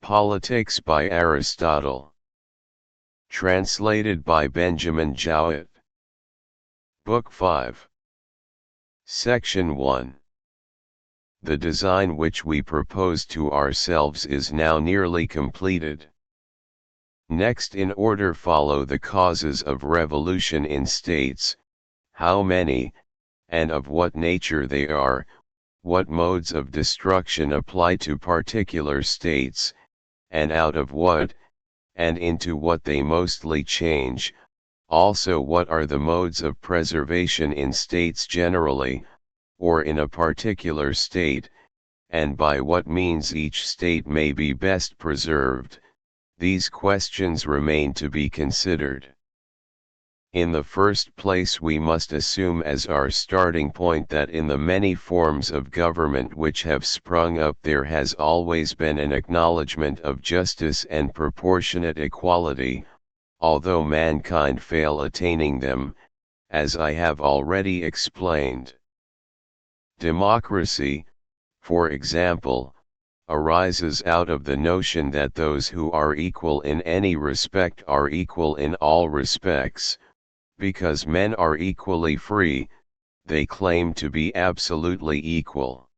Politics by Aristotle. Translated by Benjamin Jowett. Book 5. Section 1. The design which we propose to ourselves is now nearly completed. Next in order follow the causes of revolution in states, how many, and of what nature they are, what modes of destruction apply to particular states, and out of what, and into what they mostly change, also what are the modes of preservation in states generally, or in a particular state, and by what means each state may be best preserved. These questions remain to be considered. In the first place we must assume as our starting point that in the many forms of government which have sprung up there has always been an acknowledgement of justice and proportionate equality, although mankind fail attaining them, as I have already explained. Democracy, for example, arises out of the notion that those who are equal in any respect are equal in all respects. Because men are equally free, they claim to be absolutely equal.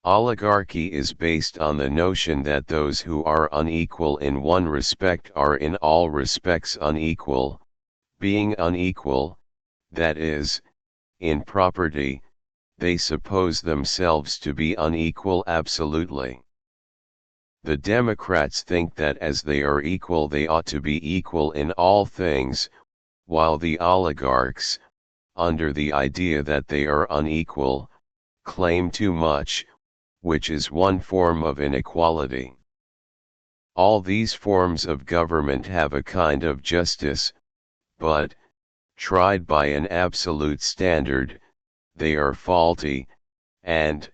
Oligarchy is based on the notion that those who are unequal in one respect are in all respects unequal, being unequal, that is, in property, they suppose themselves to be unequal absolutely. The Democrats think that as they are equal they ought to be equal in all things, while the oligarchs, under the idea that they are unequal, claim too much, which is one form of inequality. All these forms of government have a kind of justice, but, tried by an absolute standard, they are faulty, and,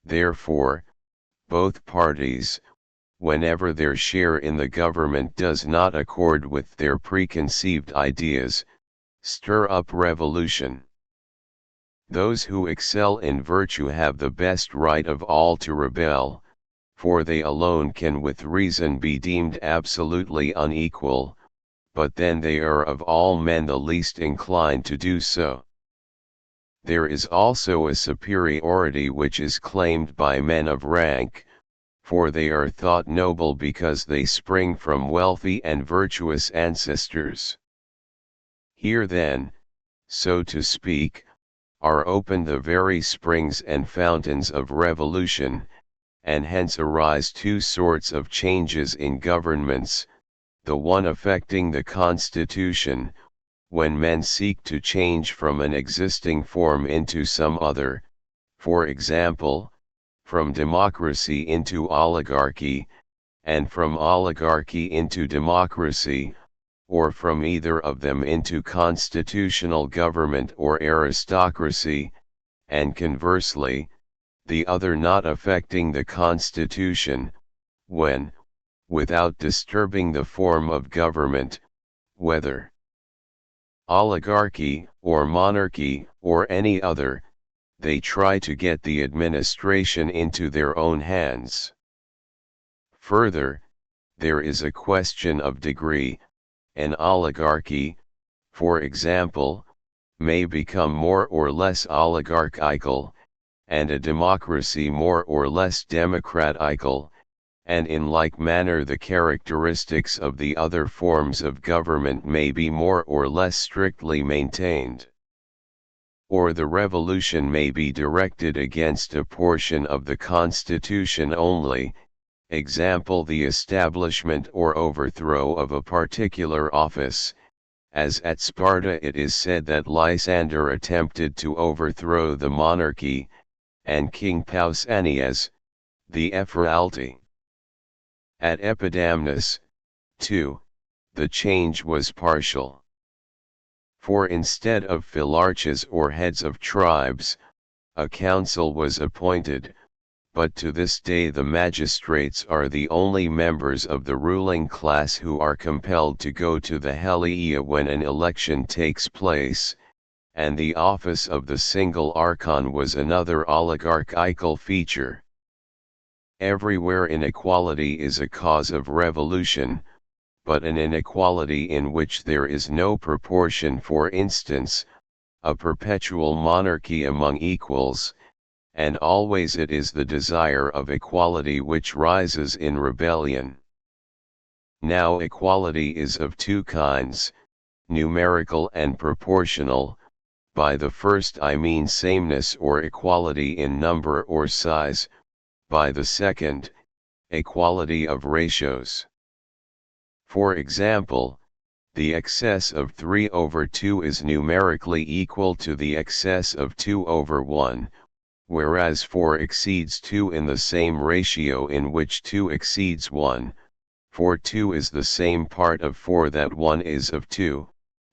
therefore, both parties, whenever their share in the government does not accord with their preconceived ideas, stir up revolution. Those who excel in virtue have the best right of all to rebel, for they alone can with reason be deemed absolutely unequal, but then they are of all men the least inclined to do so. There is also a superiority which is claimed by men of rank, for they are thought noble because they spring from wealthy and virtuous ancestors. Here then, so to speak, are opened the very springs and fountains of revolution, and hence arise two sorts of changes in governments, the one affecting the constitution, when men seek to change from an existing form into some other, for example, from democracy into oligarchy, and from oligarchy into democracy, or from either of them into constitutional government or aristocracy, and conversely, the other not affecting the constitution, when, without disturbing the form of government, whether oligarchy, or monarchy, or any other, they try to get the administration into their own hands. Further, there is a question of degree. An oligarchy, for example, may become more or less oligarchical, and a democracy more or less democratical, and in like manner the characteristics of the other forms of government may be more or less strictly maintained. Or the revolution may be directed against a portion of the constitution only, example the establishment or overthrow of a particular office, as at Sparta it is said that Lysander attempted to overthrow the monarchy, and King Pausanias, the Ephralti. At Epidamnus, too, the change was partial. For instead of phylarchs or heads of tribes, a council was appointed, but to this day the magistrates are the only members of the ruling class who are compelled to go to the Heliaea when an election takes place, and the office of the single archon was another oligarchical feature. everywhere inequality is a cause of revolution, but an inequality in which there is no proportion, for instance, a perpetual monarchy among equals, and always it is the desire of equality which rises in rebellion. Now equality is of two kinds, numerical and proportional. By the first I mean sameness or equality in number or size, by the second, equality of ratios. For example, the excess of 3/2 is numerically equal to the excess of 2/1, whereas 4 exceeds 2 in the same ratio in which 2 exceeds 1, for 2 is the same part of 4 that 1 is of 2,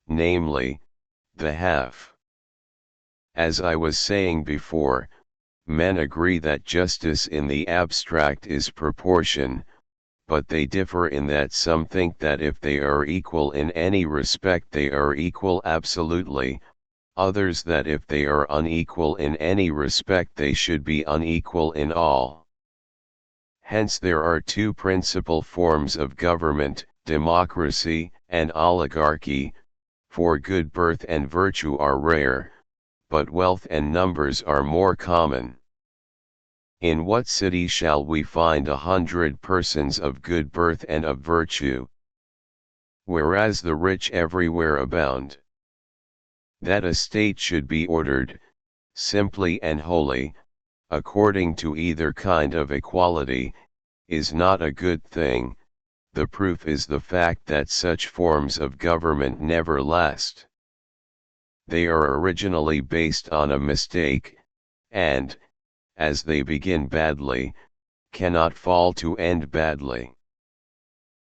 namely, the half. As I was saying before, men agree that justice in the abstract is proportion, but they differ in that some think that if they are equal in any respect they are equal absolutely, others that if they are unequal in any respect they should be unequal in all. Hence there are two principal forms of government, democracy and oligarchy, for good birth and virtue are rare, but wealth and numbers are more common. In what city shall we find 100 persons of good birth and of virtue? Whereas the rich everywhere abound. That a state should be ordered, simply and wholly, according to either kind of equality, is not a good thing. The proof is the fact that such forms of government never last. They are originally based on a mistake, and, as they begin badly, cannot fall to end badly.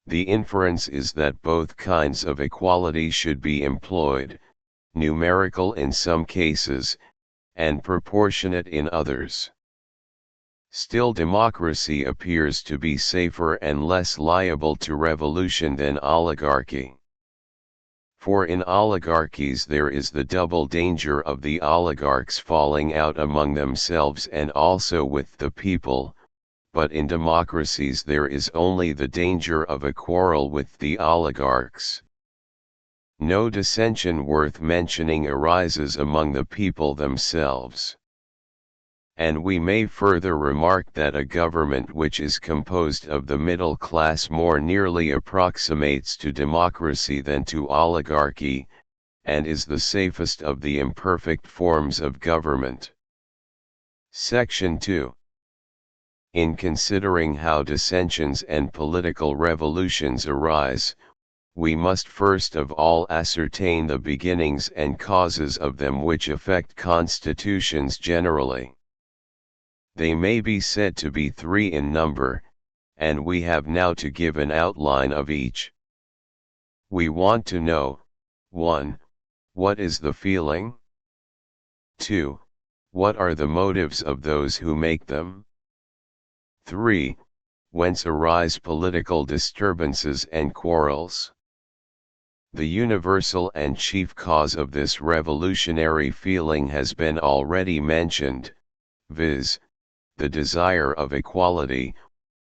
The inference is that both kinds of equality should be employed, numerical in some cases, and proportionate in others. Still democracy appears to be safer and less liable to revolution than oligarchy. For in oligarchies there is the double danger of the oligarchs falling out among themselves and also with the people, but in democracies there is only the danger of a quarrel with the oligarchs. No dissension worth mentioning arises among the people themselves. And we may further remark that a government which is composed of the middle class more nearly approximates to democracy than to oligarchy, and is the safest of the imperfect forms of government. Section 2. In considering how dissensions and political revolutions arise, we must first of all ascertain the beginnings and causes of them which affect constitutions generally. They may be said to be three in number, and we have now to give an outline of each. We want to know, 1. What is the feeling? 2. What are the motives of those who make them? 3. Whence arise political disturbances and quarrels? The universal and chief cause of this revolutionary feeling has been already mentioned, viz., the desire of equality,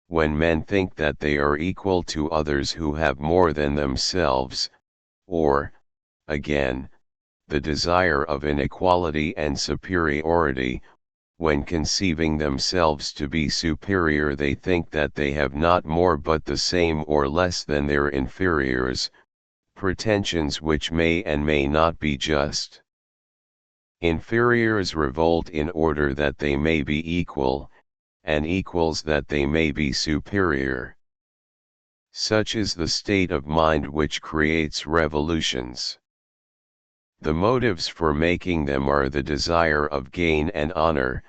when men think that they are equal to others who have more than themselves, or, again, the desire of inequality and superiority, when conceiving themselves to be superior they think that they have not more but the same or less than their inferiors, pretensions which may and may not be just. Inferiors revolt in order that they may be equal, and equals that they may be superior. Such is the state of mind which creates revolutions. The motives for making them are the desire of gain and honor,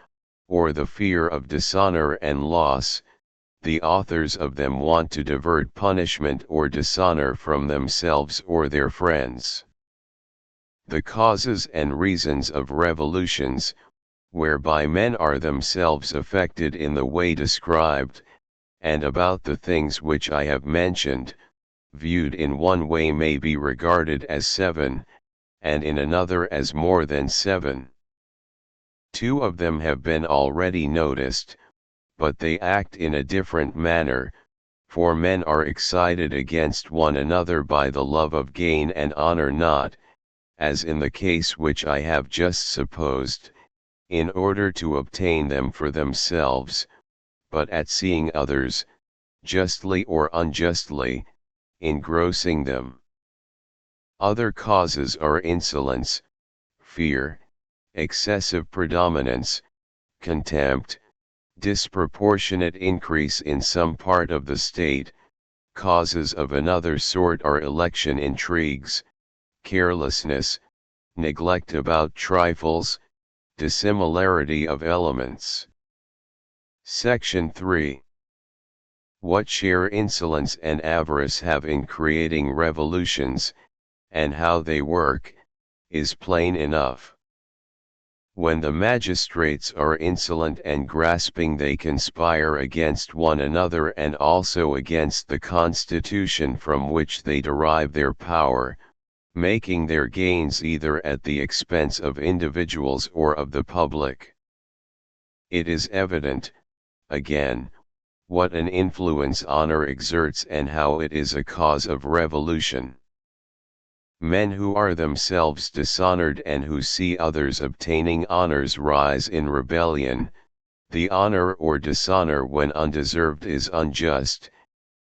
or the fear of dishonor and loss. The authors of them want to divert punishment or dishonor from themselves or their friends. The causes and reasons of revolutions, whereby men are themselves affected in the way described, and about the things which I have mentioned, viewed in one way may be regarded as 7, and in another as more than 7. 2 of them have been already noticed, but they act in a different manner, for men are excited against one another by the love of gain and honor, not, as in the case which I have just supposed, in order to obtain them for themselves, but at seeing others, justly or unjustly, engrossing them. Other causes are insolence, fear, excessive predominance, contempt, disproportionate increase in some part of the state. Causes of another sort are election intrigues, carelessness, neglect about trifles, dissimilarity of elements. Section 3. What share insolence and avarice have in creating revolutions, and how they work, is plain enough. When the magistrates are insolent and grasping, they conspire against one another and also against the constitution from which they derive their power, making their gains either at the expense of individuals or of the public. It is evident, again, what an influence honor exerts and how it is a cause of revolution. Men who are themselves dishonored and who see others obtaining honors rise in rebellion. The honor or dishonor when undeserved is unjust,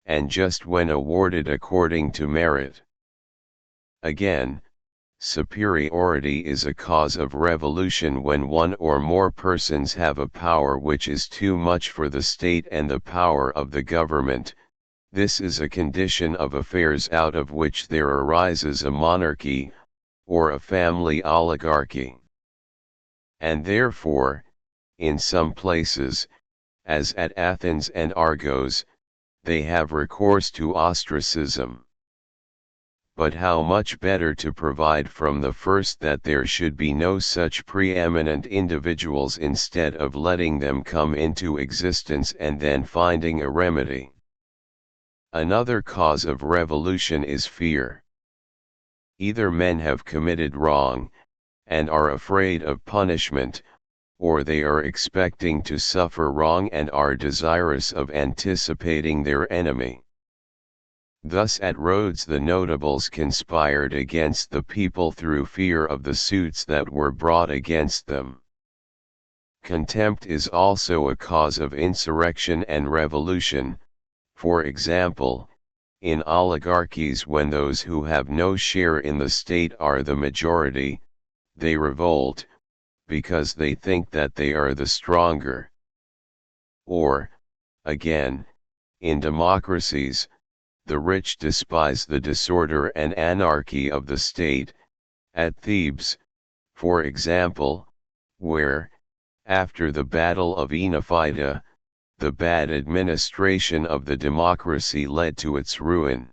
and just when awarded according to merit. Again, superiority is a cause of revolution when one or more persons have a power which is too much for the state and the power of the government. This is a condition of affairs out of which there arises a monarchy, or a family oligarchy. And therefore, in some places, as at Athens and Argos, they have recourse to ostracism. But how much better to provide from the first that there should be no such preeminent individuals instead of letting them come into existence and then finding a remedy. Another cause of revolution is fear. Either men have committed wrong, and are afraid of punishment, or they are expecting to suffer wrong and are desirous of anticipating their enemy. Thus at Rhodes the notables conspired against the people through fear of the suits that were brought against them. Contempt is also a cause of insurrection and revolution. For example, in oligarchies, when those who have no share in the state are the majority, they revolt, because they think that they are the stronger. Or, again, in democracies, the rich despise the disorder and anarchy of the state. At Thebes, for example, where, after the battle of inequality, the bad administration of the democracy led to its ruin.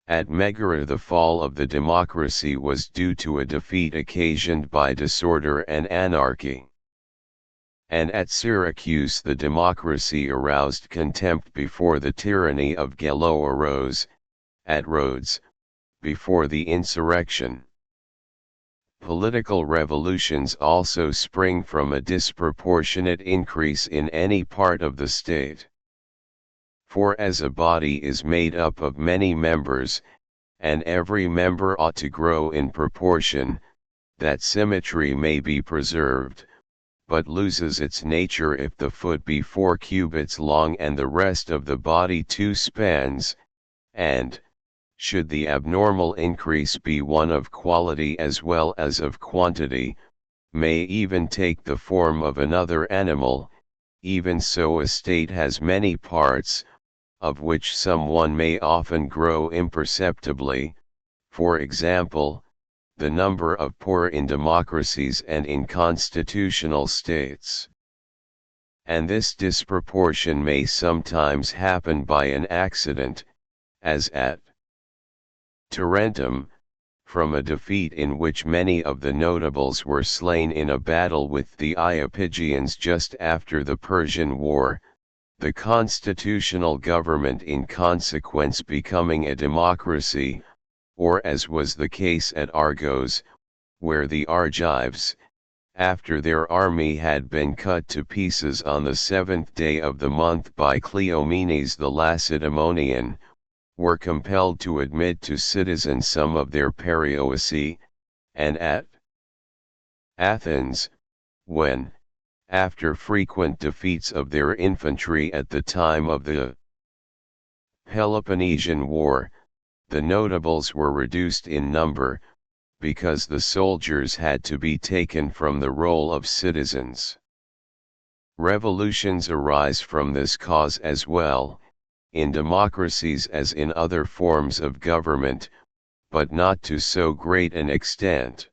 At Megara the fall of the democracy was due to a defeat occasioned by disorder and anarchy. And at Syracuse the democracy aroused contempt before the tyranny of Gallo arose, at Rhodes, before the insurrection. Political revolutions also spring from a disproportionate increase in any part of the state. For as a body is made up of many members, and every member ought to grow in proportion, that symmetry may be preserved, but loses its nature if the foot be 4 cubits long and the rest of the body 2 spans, and, should the abnormal increase be one of quality as well as of quantity, may even take the form of another animal. Even so a state has many parts, of which some one may often grow imperceptibly, for example, the number of poor in democracies and in constitutional states. And this disproportion may sometimes happen by an accident, as at Tarentum, from a defeat in which many of the notables were slain in a battle with the Iapygians just after the Persian War, the constitutional government in consequence becoming a democracy, or as was the case at Argos, where the Argives, after their army had been cut to pieces on the 7th day of the month by Cleomenes the Lacedaemonian, were compelled to admit to citizens some of their perioeci, and at Athens, when, after frequent defeats of their infantry at the time of the Peloponnesian War, the notables were reduced in number, because the soldiers had to be taken from the role of citizens. Revolutions arise from this cause as well, in democracies as in other forms of government, but not to so great an extent.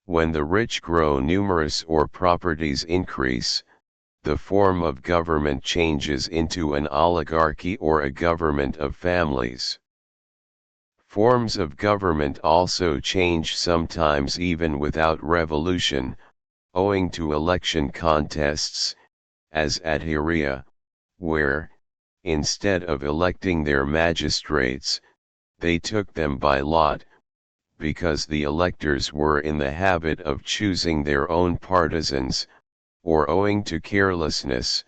When the rich grow numerous or properties increase, the form of government changes into an oligarchy or a government of families. Forms of government also change sometimes even without revolution, owing to election contests, as at Hyria, where, instead of electing their magistrates, they took them by lot, because the electors were in the habit of choosing their own partisans, or owing to carelessness,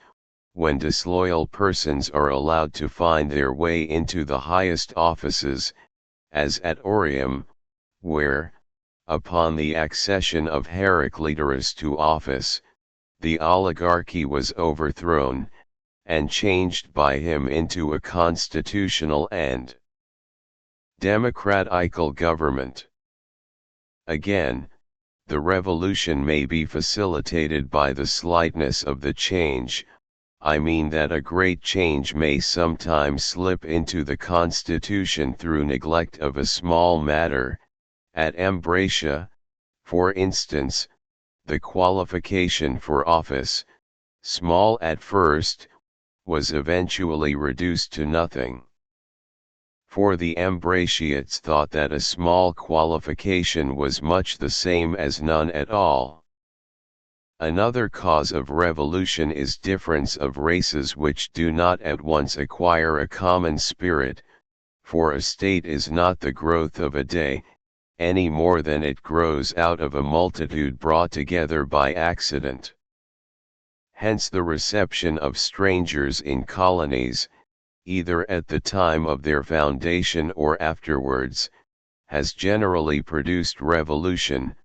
when disloyal persons are allowed to find their way into the highest offices, as at Orium, where, upon the accession of Heraclitus to office, the oligarchy was overthrown, and changed by him into a constitutional and democratical government. Again, the revolution may be facilitated by the slightness of the change. I mean that a great change may sometimes slip into the constitution through neglect of a small matter. At Ambracia, for instance, the qualification for office, small at first, was eventually reduced to nothing. For the Ambraciots thought that a small qualification was much the same as none at all. Another cause of revolution is difference of races which do not at once acquire a common spirit, for a state is not the growth of a day, any more than it grows out of a multitude brought together by accident. Hence the reception of strangers in colonies, either at the time of their foundation or afterwards, has generally produced revolution.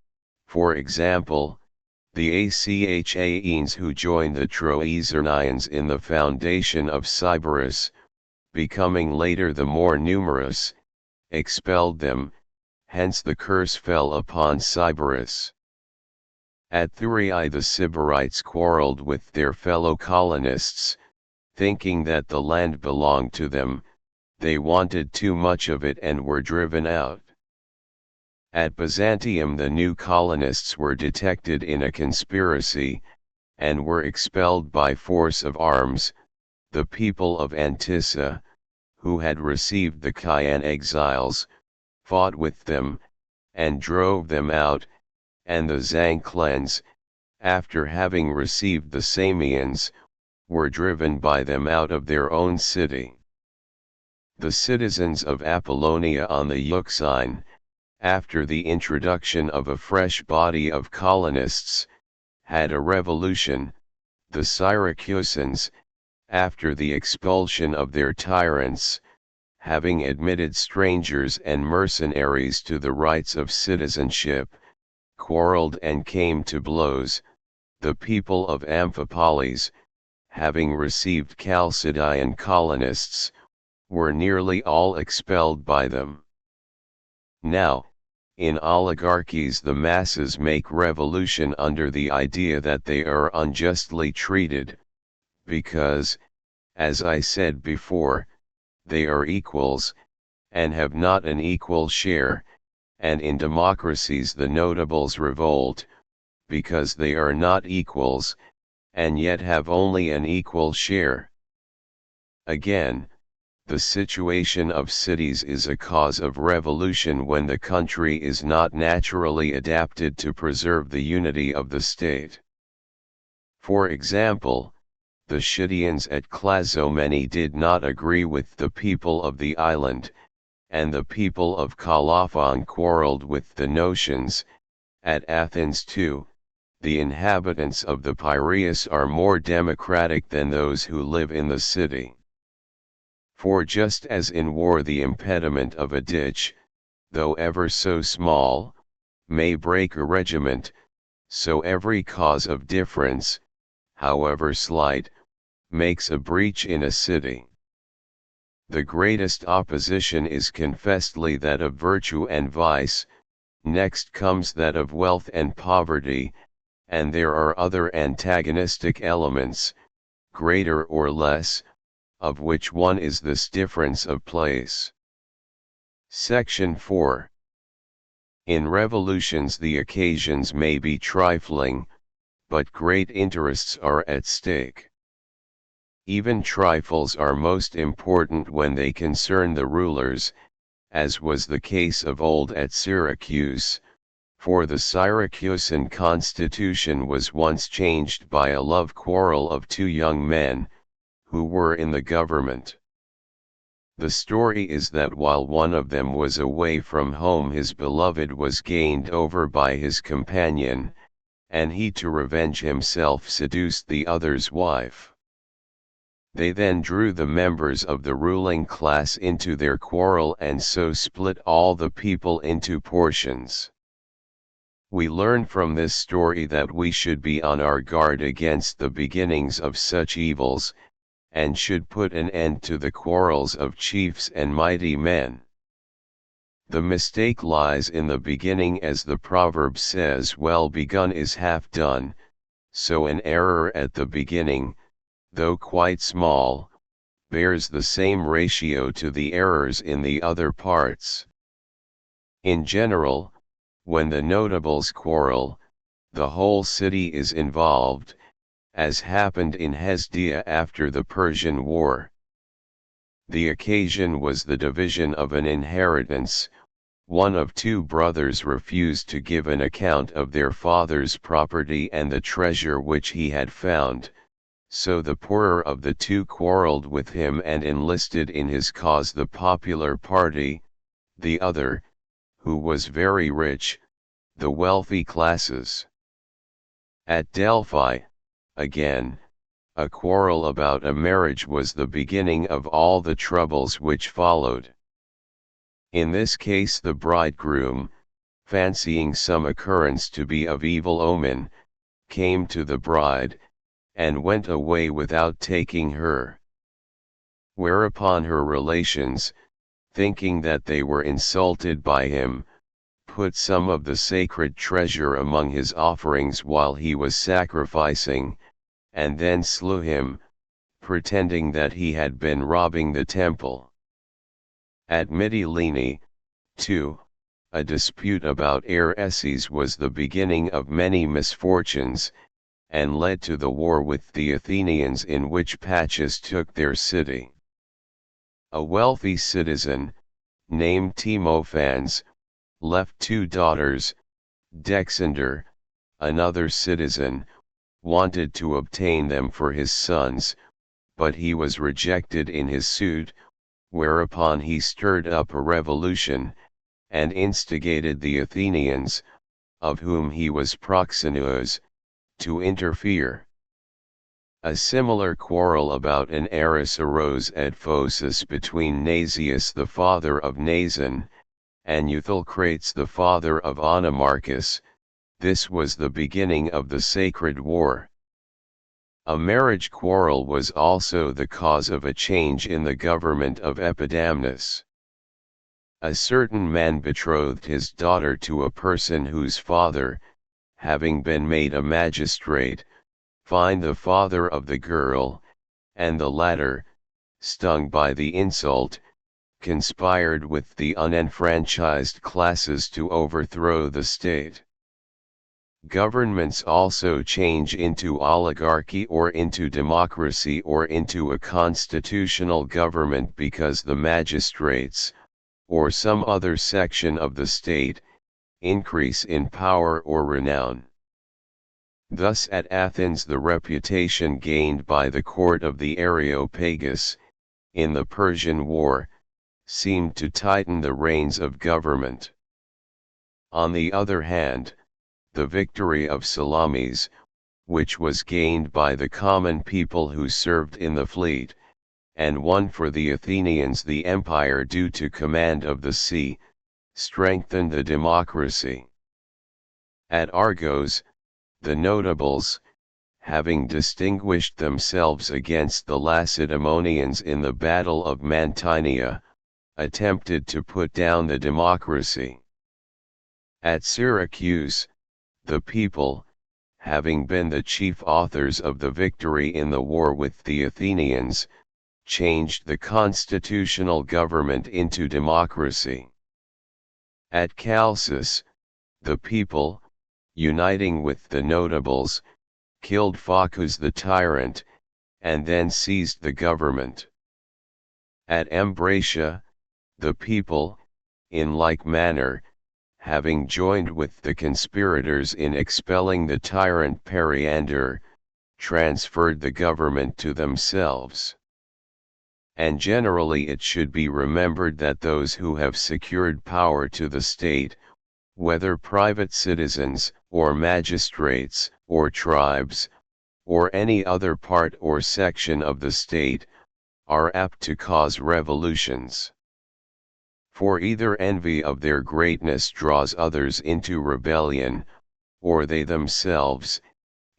For example, the Achaeans who joined the Troezernians in the foundation of Sybaris, becoming later the more numerous, expelled them, hence the curse fell upon Sybaris. At Thurii the Sybarites quarreled with their fellow colonists, thinking that the land belonged to them. They wanted too much of it and were driven out. At Byzantium the new colonists were detected in a conspiracy, and were expelled by force of arms. The people of Antissa, who had received the Chian exiles, fought with them, and drove them out, and the Zanclans, after having received the Samians, were driven by them out of their own city. The citizens of Apollonia on the Euxine, after the introduction of a fresh body of colonists, had a revolution. The Syracusans, after the expulsion of their tyrants, having admitted strangers and mercenaries to the rights of citizenship, quarreled and came to blows. The people of Amphipolis, having received Chalcidian colonists, were nearly all expelled by them. Now, in oligarchies the masses make revolution under the idea that they are unjustly treated, because, as I said before, they are equals, and have not an equal share, and in democracies the notables revolt, because they are not equals, and yet have only an equal share. Again, the situation of cities is a cause of revolution when the country is not naturally adapted to preserve the unity of the state. For example, the Scythians at Clazomene did not agree with the people of the island, and the people of Colophon quarreled with the Notians. At Athens too, the inhabitants of the Piraeus are more democratic than those who live in the city. For just as in war the impediment of a ditch, though ever so small, may break a regiment, so every cause of difference, however slight, makes a breach in a city. The greatest opposition is confessedly that of virtue and vice, next comes that of wealth and poverty, and there are other antagonistic elements, greater or less, of which one is this difference of place. Section 4. In revolutions the occasions may be trifling, but great interests are at stake. Even trifles are most important when they concern the rulers, as was the case of old at Syracuse, for the Syracusan constitution was once changed by a love quarrel of two young men, who were in the government. The story is that while one of them was away from home his beloved was gained over by his companion, and he to revenge himself seduced the other's wife. They then drew the members of the ruling class into their quarrel and so split all the people into portions. We learn from this story that we should be on our guard against the beginnings of such evils, and should put an end to the quarrels of chiefs and mighty men. The mistake lies in the beginning, as the proverb says, well begun is half done, so an error at the beginning, though quite small, bears the same ratio to the errors in the other parts. In general, when the notables quarrel, the whole city is involved, as happened in Hesdia after the Persian War. The occasion was the division of an inheritance. One of two brothers refused to give an account of their father's property and the treasure which he had found, so the poorer of the two quarreled with him and enlisted in his cause the popular party, the other, who was very rich, the wealthy classes. At Delphi, again, a quarrel about a marriage was the beginning of all the troubles which followed. In this case the bridegroom, fancying some occurrence to be of evil omen, came to the bride, and went away without taking her. Whereupon her relations, thinking that they were insulted by him, put some of the sacred treasure among his offerings while he was sacrificing, and then slew him, pretending that he had been robbing the temple. At Mytilene, too, a dispute about heiresses was the beginning of many misfortunes, and led to the war with the Athenians in which Pachys took their city. A wealthy citizen, named Timophanes, left two daughters. Dexander, another citizen, wanted to obtain them for his sons, but he was rejected in his suit, whereupon he stirred up a revolution, and instigated the Athenians, of whom he was proxeneus, to interfere. A similar quarrel about an heiress arose at Phocis between Nasius the father of Nason, and Euthycrates the father of Onimarchus. This was the beginning of the sacred war. A marriage quarrel was also the cause of a change in the government of Epidamnus. A certain man betrothed his daughter to a person whose father, having been made a magistrate, fined the father of the girl, and the latter, stung by the insult, conspired with the unenfranchised classes to overthrow the state. Governments also change into oligarchy or into democracy or into a constitutional government because the magistrates, or some other section of the state, increase in power or renown. Thus at Athens the reputation gained by the court of the Areopagus, in the Persian War, seemed to tighten the reins of government. On the other hand, the victory of Salamis, which was gained by the common people who served in the fleet, and won for the Athenians the empire due to command of the sea, strengthened the democracy. At Argos, the notables, having distinguished themselves against the Lacedaemonians in the Battle of Mantinea, attempted to put down the democracy. At Syracuse, the people, having been the chief authors of the victory in the war with the Athenians, changed the constitutional government into democracy. At Chalcis, the people, uniting with the notables, killed Phocas the tyrant, and then seized the government. At Ambracia, the people, in like manner, having joined with the conspirators in expelling the tyrant Periander, transferred the government to themselves. And generally it should be remembered that those who have secured power to the state, whether private citizens, or magistrates, or tribes, or any other part or section of the state, are apt to cause revolutions. For either envy of their greatness draws others into rebellion, or they themselves,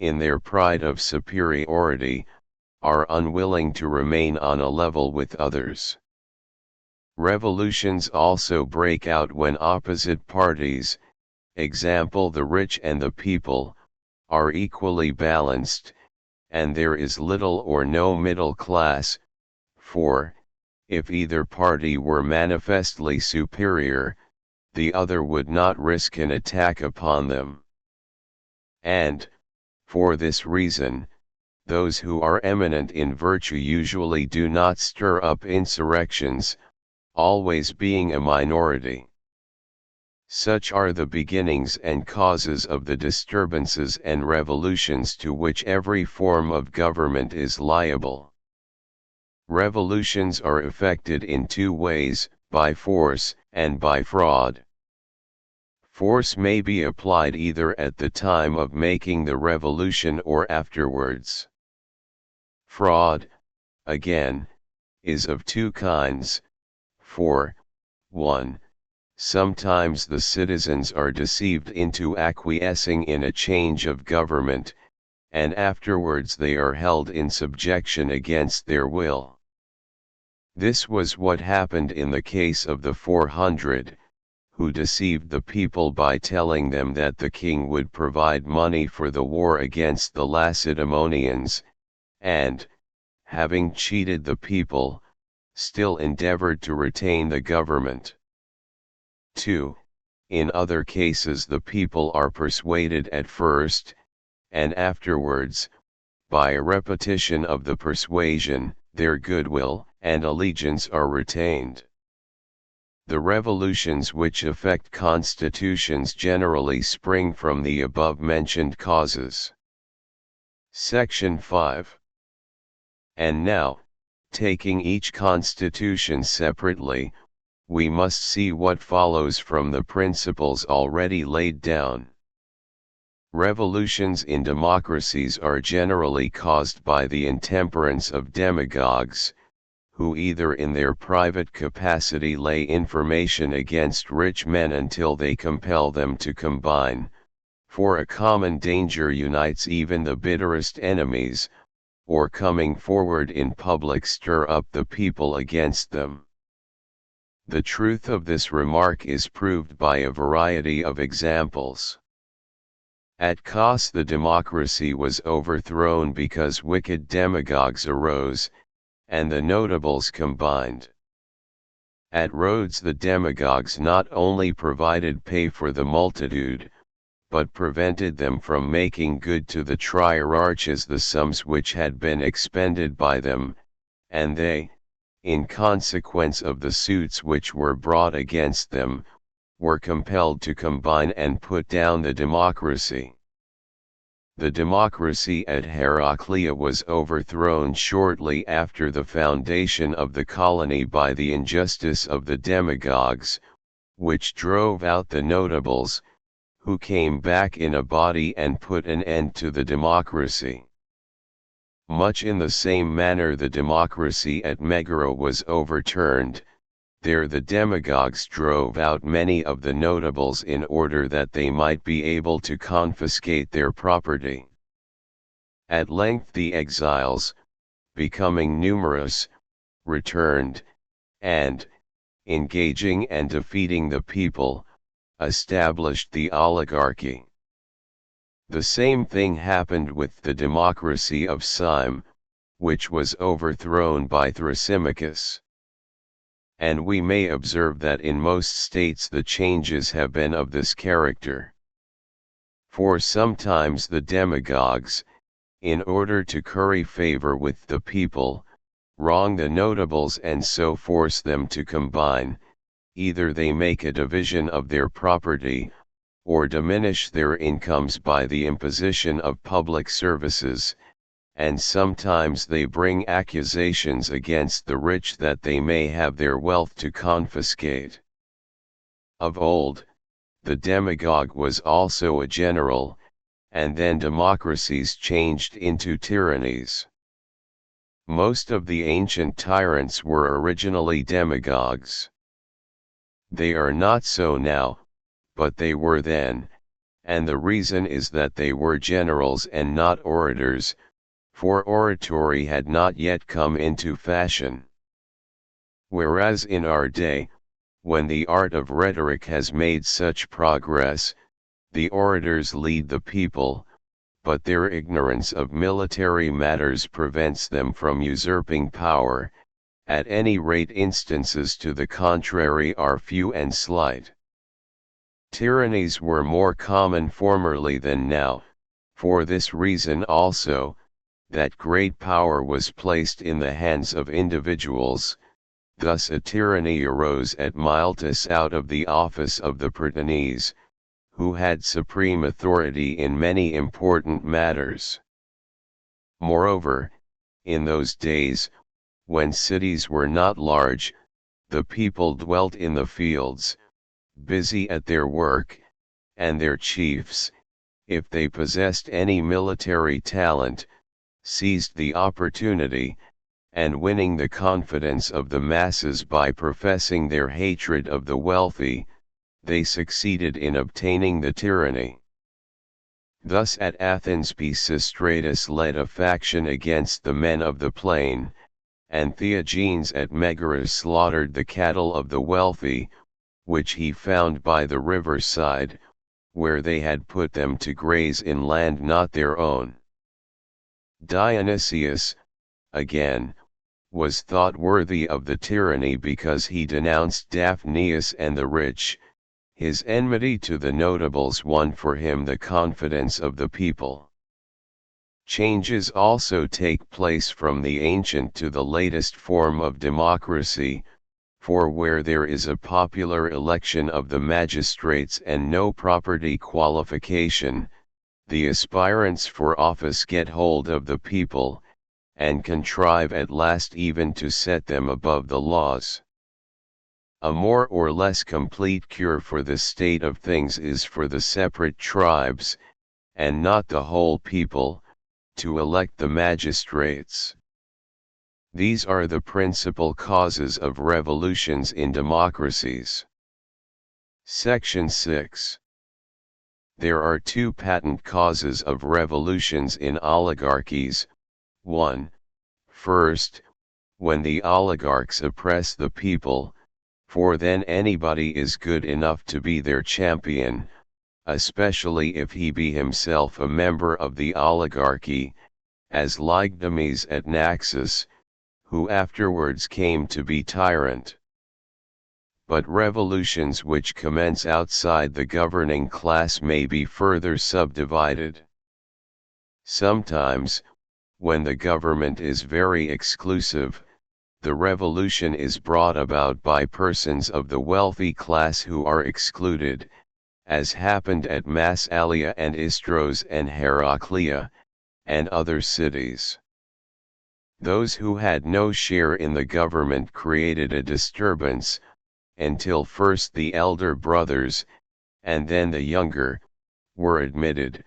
in their pride of superiority, are unwilling to remain on a level with others. Revolutions also break out when opposite parties, example the rich and the people, are equally balanced, and there is little or no middle class, for, if either party were manifestly superior, the other would not risk an attack upon them. And, for this reason, those who are eminent in virtue usually do not stir up insurrections, always being a minority. Such are the beginnings and causes of the disturbances and revolutions to which every form of government is liable. Revolutions are effected in two ways, by force, and by fraud. Force may be applied either at the time of making the revolution or afterwards. Fraud, again, is of two kinds, for, 1. Sometimes the citizens are deceived into acquiescing in a change of government, and afterwards they are held in subjection against their will. This was what happened in the case of the 400, who deceived the people by telling them that the king would provide money for the war against the Lacedaemonians, and, having cheated the people, still endeavored to retain the government. 2. In other cases the people are persuaded at first, and afterwards, by a repetition of the persuasion, their goodwill and allegiance are retained. The revolutions which affect constitutions generally spring from the above-mentioned causes. Section 5. And now, taking each constitution separately, we must see what follows from the principles already laid down. Revolutions in democracies are generally caused by the intemperance of demagogues, who either in their private capacity lay information against rich men until they compel them to combine, for a common danger unites even the bitterest enemies, or coming forward in public stir up the people against them. The truth of this remark is proved by a variety of examples. At Kos the democracy was overthrown because wicked demagogues arose, and the notables combined. At Rhodes the demagogues not only provided pay for the multitude, but prevented them from making good to the trierarches the sums which had been expended by them, and they, in consequence of the suits which were brought against them, were compelled to combine and put down the democracy. The democracy at Heraclea was overthrown shortly after the foundation of the colony by the injustice of the demagogues, which drove out the notables, who came back in a body and put an end to the democracy. Much in the same manner the democracy at Megara was overturned. There the demagogues drove out many of the notables in order that they might be able to confiscate their property. At length the exiles, becoming numerous, returned, and, engaging and defeating the people, established the oligarchy. The same thing happened with the democracy of Syme, which was overthrown by Thrasymachus. And we may observe that in most states the changes have been of this character. For sometimes the demagogues, in order to curry favor with the people, wrong the notables and so force them to combine. Either they make a division of their property, or diminish their incomes by the imposition of public services, and sometimes they bring accusations against the rich that they may have their wealth to confiscate. Of old, the demagogue was also a general, and then democracies changed into tyrannies. Most of the ancient tyrants were originally demagogues. They are not so now, but they were then, and the reason is that they were generals and not orators, for oratory had not yet come into fashion. Whereas in our day, when the art of rhetoric has made such progress, the orators lead the people, but their ignorance of military matters prevents them from usurping power. At any rate, instances to the contrary are few and slight. Tyrannies were more common formerly than now, for this reason also, that great power was placed in the hands of individuals. Thus a tyranny arose at Miletus out of the office of the Prytanes, who had supreme authority in many important matters. Moreover, in those days, when cities were not large, the people dwelt in the fields, busy at their work, and their chiefs, if they possessed any military talent, seized the opportunity, and winning the confidence of the masses by professing their hatred of the wealthy, they succeeded in obtaining the tyranny. Thus at Athens Pisistratus led a faction against the men of the plain, and Theagenes at Megara slaughtered the cattle of the wealthy, which he found by the river side, where they had put them to graze in land not their own. Dionysius, again, was thought worthy of the tyranny because he denounced Daphnius and the rich. His enmity to the notables won for him the confidence of the people. Changes also take place from the ancient to the latest form of democracy, for where there is a popular election of the magistrates and no property qualification, the aspirants for office get hold of the people, and contrive at last even to set them above the laws. A more or less complete cure for this state of things is for the separate tribes, and not the whole people, to elect the magistrates. These are the principal causes of revolutions in democracies. Section 6. There are two patent causes of revolutions in oligarchies. 1. First, when the oligarchs oppress the people, for then anybody is good enough to be their champion, especially if he be himself a member of the oligarchy, as Lygdames at Naxos, who afterwards came to be tyrant. But revolutions which commence outside the governing class may be further subdivided. Sometimes, when the government is very exclusive, the revolution is brought about by persons of the wealthy class who are excluded, as happened at Massalia and Istros and Heraclea, and other cities. Those who had no share in the government created a disturbance, until first the elder brothers, and then the younger, were admitted,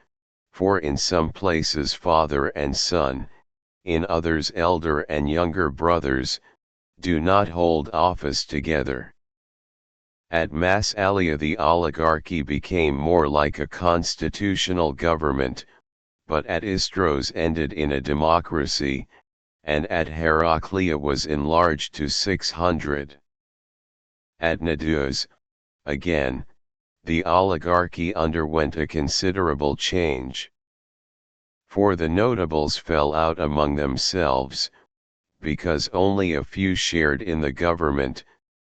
for in some places father and son, in others elder and younger brothers, do not hold office together. At Massalia the oligarchy became more like a constitutional government, but at Istros ended in a democracy, and at Heraclea was enlarged to 600. At Cnidos, again, the oligarchy underwent a considerable change. For the notables fell out among themselves, because only a few shared in the government.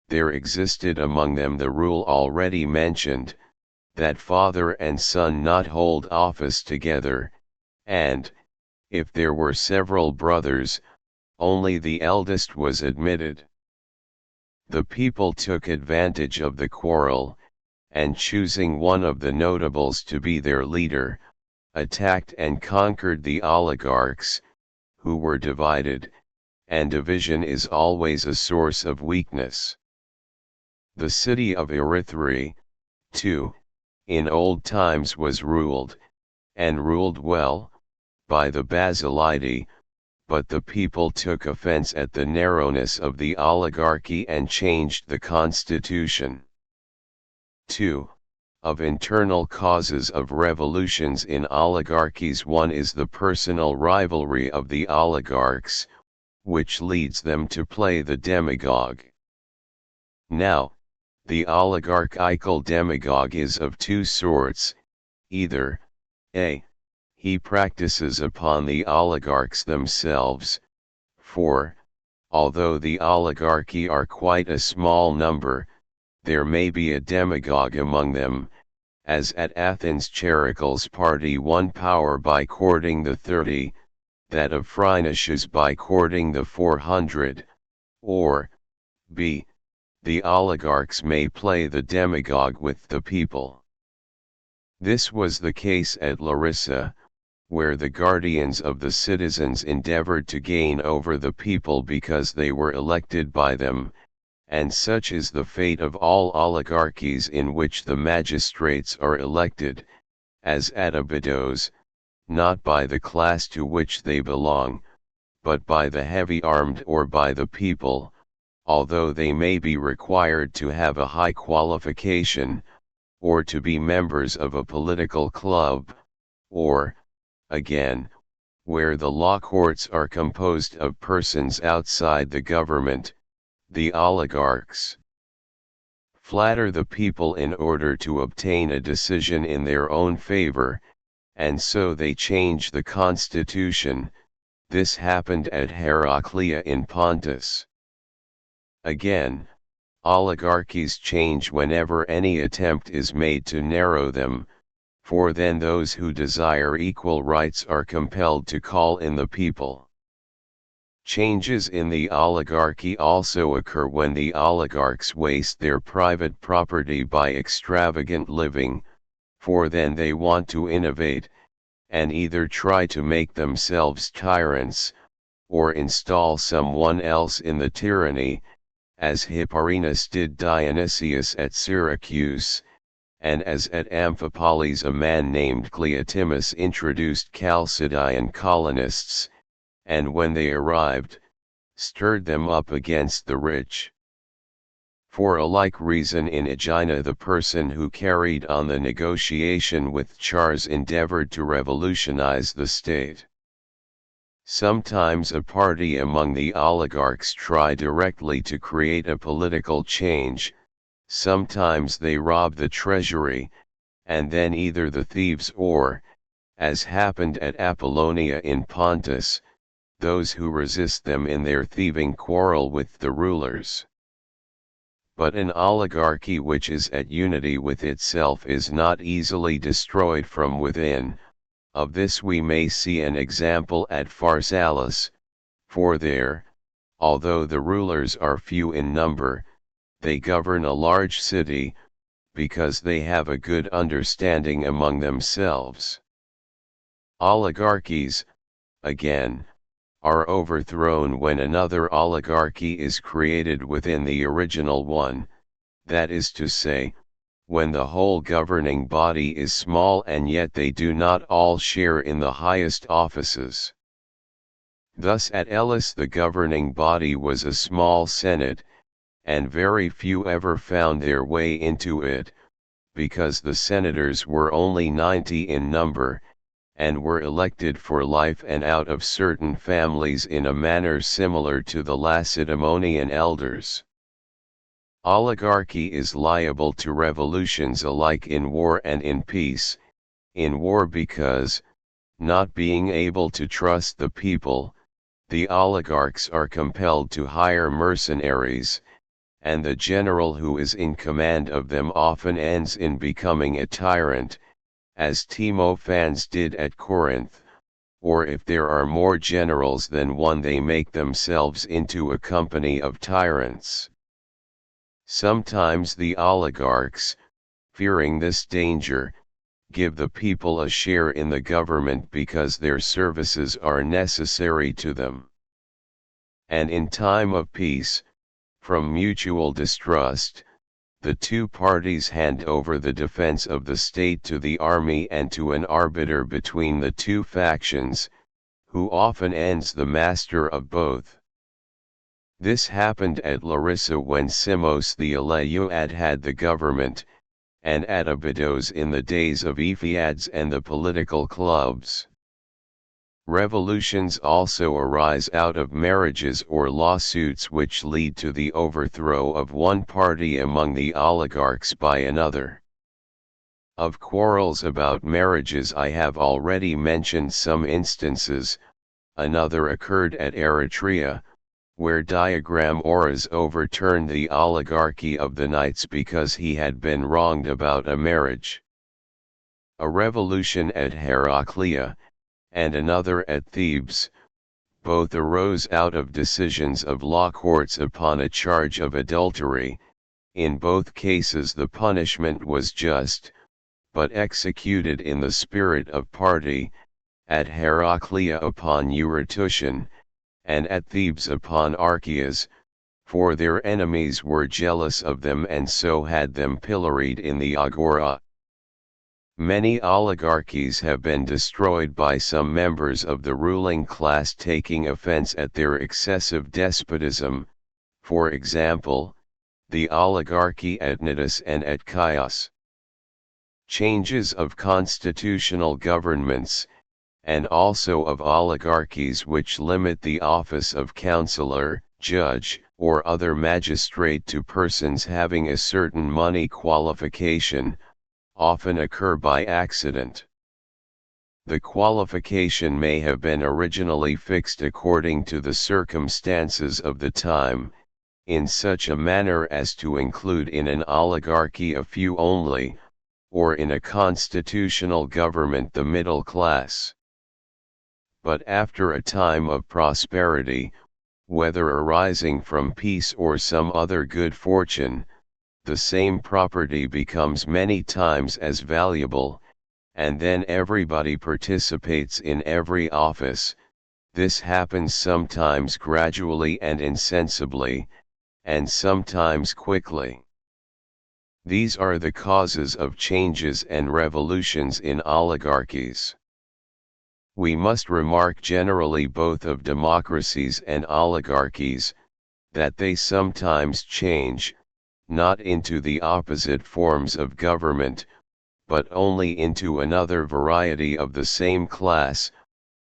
There existed among them the rule already mentioned, that father and son not hold office together, and, if there were several brothers, only the eldest was admitted. The people took advantage of the quarrel, and choosing one of the notables to be their leader, attacked and conquered the oligarchs, who were divided, and division is always a source of weakness. The city of Erythrae, too, in old times was ruled, and ruled well, by the Basilidi, but the people took offense at the narrowness of the oligarchy and changed the constitution. 2. Of internal causes of revolutions in oligarchies, one is the personal rivalry of the oligarchs, which leads them to play the demagogue. Now, the oligarchical demagogue is of two sorts, either, a. he practices upon the oligarchs themselves, for, although the oligarchy are quite a small number, there may be a demagogue among them, as at Athens Charicles' party won power by courting the 30, that of Phrynichus by courting the 400, or, b. the oligarchs may play the demagogue with the people. This was the case at Larissa, where the guardians of the citizens endeavored to gain over the people because they were elected by them, and such is the fate of all oligarchies in which the magistrates are elected, as at Abydos, not by the class to which they belong, but by the heavy-armed or by the people, although they may be required to have a high qualification, or to be members of a political club, or, again, where the law courts are composed of persons outside the government, the oligarchs flatter the people in order to obtain a decision in their own favor, and so they change the constitution. This happened at Heraclea in Pontus. Again, oligarchies change whenever any attempt is made to narrow them, for then those who desire equal rights are compelled to call in the people. Changes in the oligarchy also occur when the oligarchs waste their private property by extravagant living, for then they want to innovate, and either try to make themselves tyrants, or install someone else in the tyranny, as Hipparinus did Dionysius at Syracuse, and as at Amphipolis a man named Cleotimus introduced Chalcidian colonists, and when they arrived, stirred them up against the rich. For a like reason in Aegina the person who carried on the negotiation with Chars endeavored to revolutionize the state. Sometimes a party among the oligarchs try directly to create a political change, sometimes they rob the treasury, and then either the thieves or, as happened at Apollonia in Pontus, those who resist them in their thieving quarrel with the rulers. But an oligarchy which is at unity with itself is not easily destroyed from within. Of this we may see an example at Pharsalus, for there, although the rulers are few in number, they govern a large city, because they have a good understanding among themselves. Oligarchies, again, are overthrown when another oligarchy is created within the original one, that is to say, when the whole governing body is small and yet they do not all share in the highest offices. Thus at Elis the governing body was a small senate, and very few ever found their way into it, because the senators were only 90 in number, and were elected for life and out of certain families in a manner similar to the Lacedaemonian elders. Oligarchy is liable to revolutions alike in war and in peace, in war because, not being able to trust the people, the oligarchs are compelled to hire mercenaries, and the general who is in command of them often ends in becoming a tyrant, as Timophans did at Corinth, or if there are more generals than one they make themselves into a company of tyrants. Sometimes the oligarchs, fearing this danger, give the people a share in the government because their services are necessary to them. And in time of peace, from mutual distrust, the two parties hand over the defense of the state to the army and to an arbiter between the two factions, who often ends the master of both. This happened at Larissa when Simos the Eleuad had the government, and at Abydos in the days of Ephiades and the political clubs. Revolutions also arise out of marriages or lawsuits which lead to the overthrow of one party among the oligarchs by another. Of quarrels about marriages I have already mentioned some instances. Another occurred at Eritrea, where Diagram-Oras overturned the oligarchy of the knights because he had been wronged about a marriage. A revolution at Heraclea, and another at Thebes, both arose out of decisions of law courts upon a charge of adultery. In both cases the punishment was just, but executed in the spirit of party, at Heraclea upon Eurytuscian, and at Thebes upon Archias, for their enemies were jealous of them and so had them pilloried in the agora. Many oligarchies have been destroyed by some members of the ruling class taking offense at their excessive despotism, for example, the oligarchy at Cnidus and at Chios. Changes of constitutional governments, and also of oligarchies which limit the office of councillor, judge, or other magistrate to persons having a certain money qualification, often occur by accident. The qualification may have been originally fixed according to the circumstances of the time, in such a manner as to include in an oligarchy a few only, or in a constitutional government the middle class. But after a time of prosperity, whether arising from peace or some other good fortune, the same property becomes many times as valuable, and then everybody participates in every office. This happens sometimes gradually and insensibly, and sometimes quickly. These are the causes of changes and revolutions in oligarchies. We must remark generally both of democracies and oligarchies, that they sometimes change, not into the opposite forms of government, but only into another variety of the same class,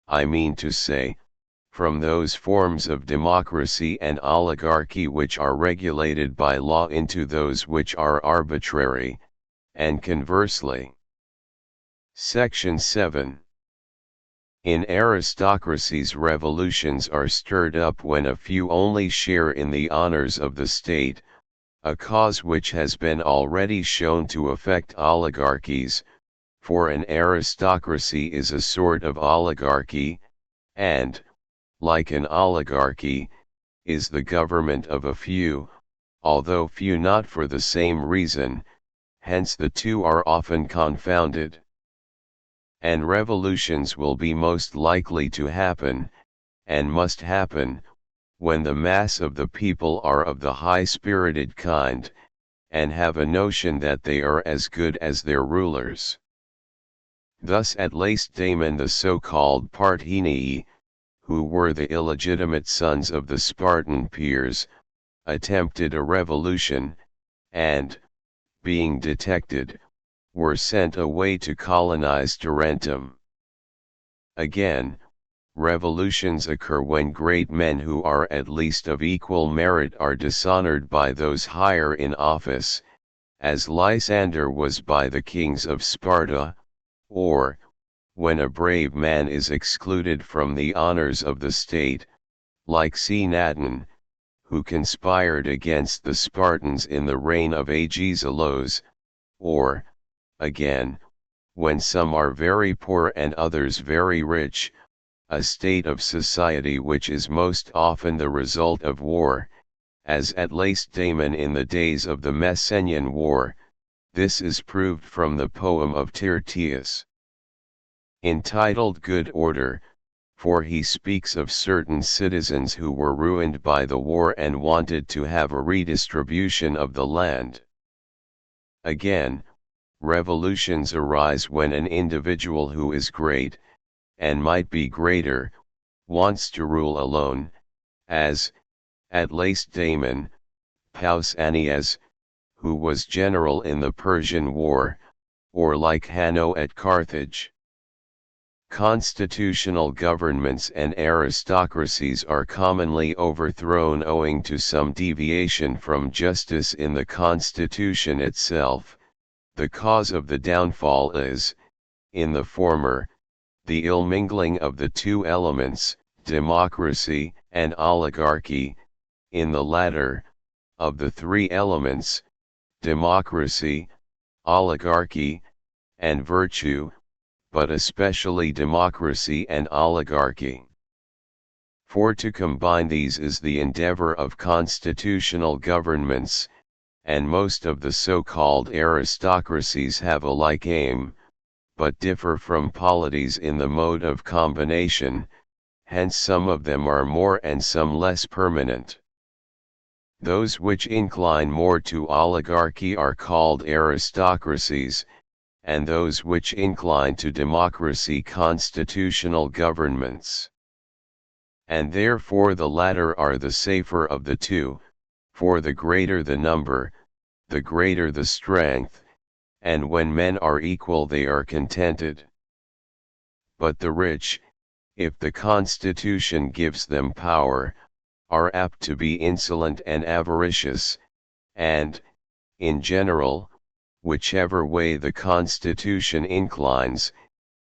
I mean to say, from those forms of democracy and oligarchy which are regulated by law into those which are arbitrary, and conversely. Section 7. In aristocracies revolutions are stirred up when a few only share in the honors of the state, a cause which has been already shown to affect oligarchies, for an aristocracy is a sort of oligarchy, and, like an oligarchy, is the government of a few, although few not for the same reason, hence the two are often confounded. And revolutions will be most likely to happen, and must happen, when the mass of the people are of the high-spirited kind, and have a notion that they are as good as their rulers. Thus at Lacedaemon the so-called Partheni, who were the illegitimate sons of the Spartan peers, attempted a revolution, and, being detected, were sent away to colonize Tarentum. Again, revolutions occur when great men who are at least of equal merit are dishonored by those higher in office, as Lysander was by the kings of Sparta, or, when a brave man is excluded from the honors of the state, like Cnaton, who conspired against the Spartans in the reign of Agesilaus, or, again, when some are very poor and others very rich, a state of society which is most often the result of war, as at Lacedaemon in the days of the Messenian War. This is proved from the poem of Tyrtaeus, entitled Good Order, for he speaks of certain citizens who were ruined by the war and wanted to have a redistribution of the land. Again, revolutions arise when an individual who is great, and might be greater, wants to rule alone, as, at Lacedaemon, Pausanias, who was general in the Persian War, or like Hanno at Carthage. Constitutional governments and aristocracies are commonly overthrown owing to some deviation from justice in the constitution itself. The cause of the downfall is, in the former, the ill mingling of the two elements, democracy and oligarchy; in the latter, of the three elements, democracy, oligarchy, and virtue, but especially democracy and oligarchy. For to combine these is the endeavor of constitutional governments, and most of the so-called aristocracies have a like aim, but differ from polities in the mode of combination, hence some of them are more and some less permanent. Those which incline more to oligarchy are called aristocracies, and those which incline to democracy constitutional governments. And therefore the latter are the safer of the two, for the greater the number, the greater the strength, and when men are equal they are contented. But the rich, if the constitution gives them power, are apt to be insolent and avaricious, and, in general, whichever way the constitution inclines,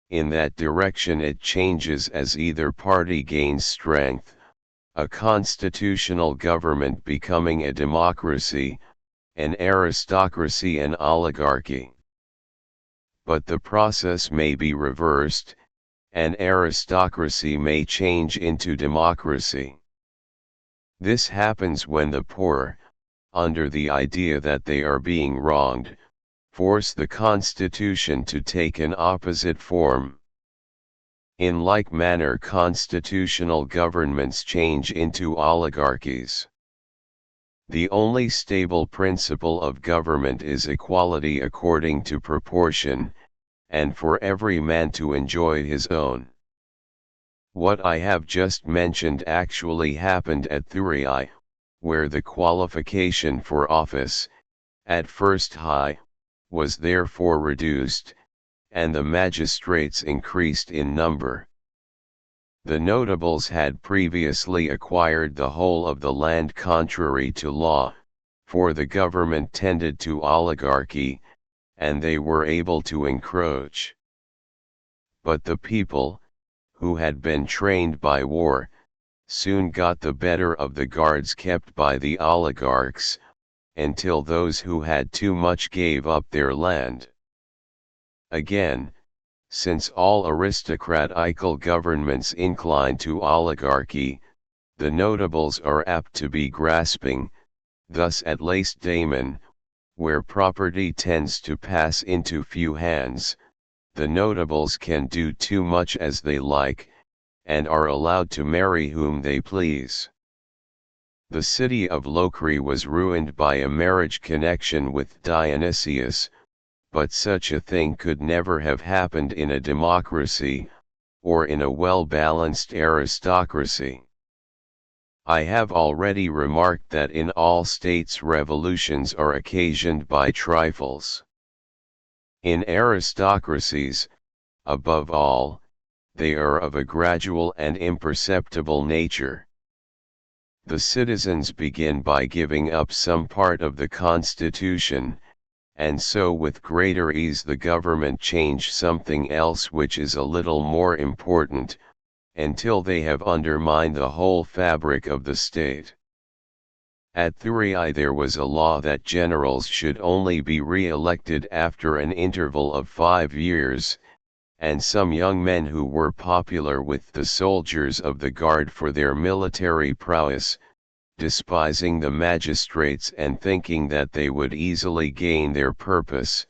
in that direction it changes as either party gains strength, a constitutional government becoming a democracy, an aristocracy and oligarchy. But the process may be reversed, an aristocracy may change into democracy. This happens when the poor, under the idea that they are being wronged, force the constitution to take an opposite form. In like manner constitutional governments change into oligarchies. The only stable principle of government is equality according to proportion, and for every man to enjoy his own. What I have just mentioned actually happened at Thurii, where the qualification for office, at first high, was therefore reduced, and the magistrates increased in number. The notables had previously acquired the whole of the land contrary to law, for the government tended to oligarchy, and they were able to encroach. But the people, who had been trained by war, soon got the better of the guards kept by the oligarchs, until those who had too much gave up their land. Again, since all aristocratical governments incline to oligarchy, the notables are apt to be grasping. Thus at Lacedaemon, where property tends to pass into few hands, the notables can do too much as they like, and are allowed to marry whom they please. The city of Locri was ruined by a marriage connection with Dionysius, but such a thing could never have happened in a democracy, or in a well-balanced aristocracy. I have already remarked that in all states revolutions are occasioned by trifles. In aristocracies, above all, they are of a gradual and imperceptible nature. The citizens begin by giving up some part of the constitution, and so with greater ease the government change something else which is a little more important, until they have undermined the whole fabric of the state. At Thurii there was a law that generals should only be re-elected after an interval of 5 years, and some young men who were popular with the soldiers of the guard for their military prowess, despising the magistrates and thinking that they would easily gain their purpose,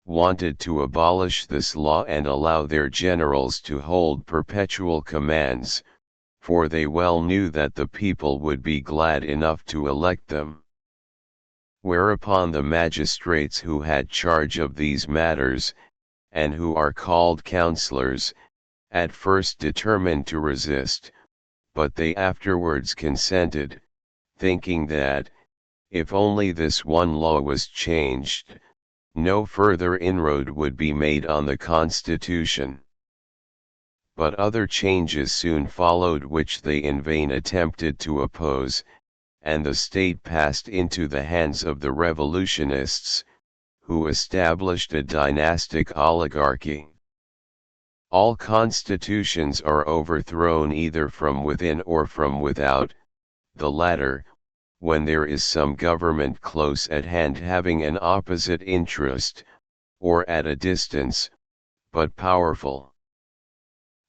wanted to abolish this law and allow their generals to hold perpetual commands, for they well knew that the people would be glad enough to elect them. Whereupon the magistrates who had charge of these matters, and who are called councillors, at first determined to resist, but they afterwards consented, thinking that, if only this one law was changed, no further inroad would be made on the constitution. But other changes soon followed which they in vain attempted to oppose, and the state passed into the hands of the revolutionists, who established a dynastic oligarchy. All constitutions are overthrown either from within or from without, the latter, when there is some government close at hand having an opposite interest, or at a distance, but powerful.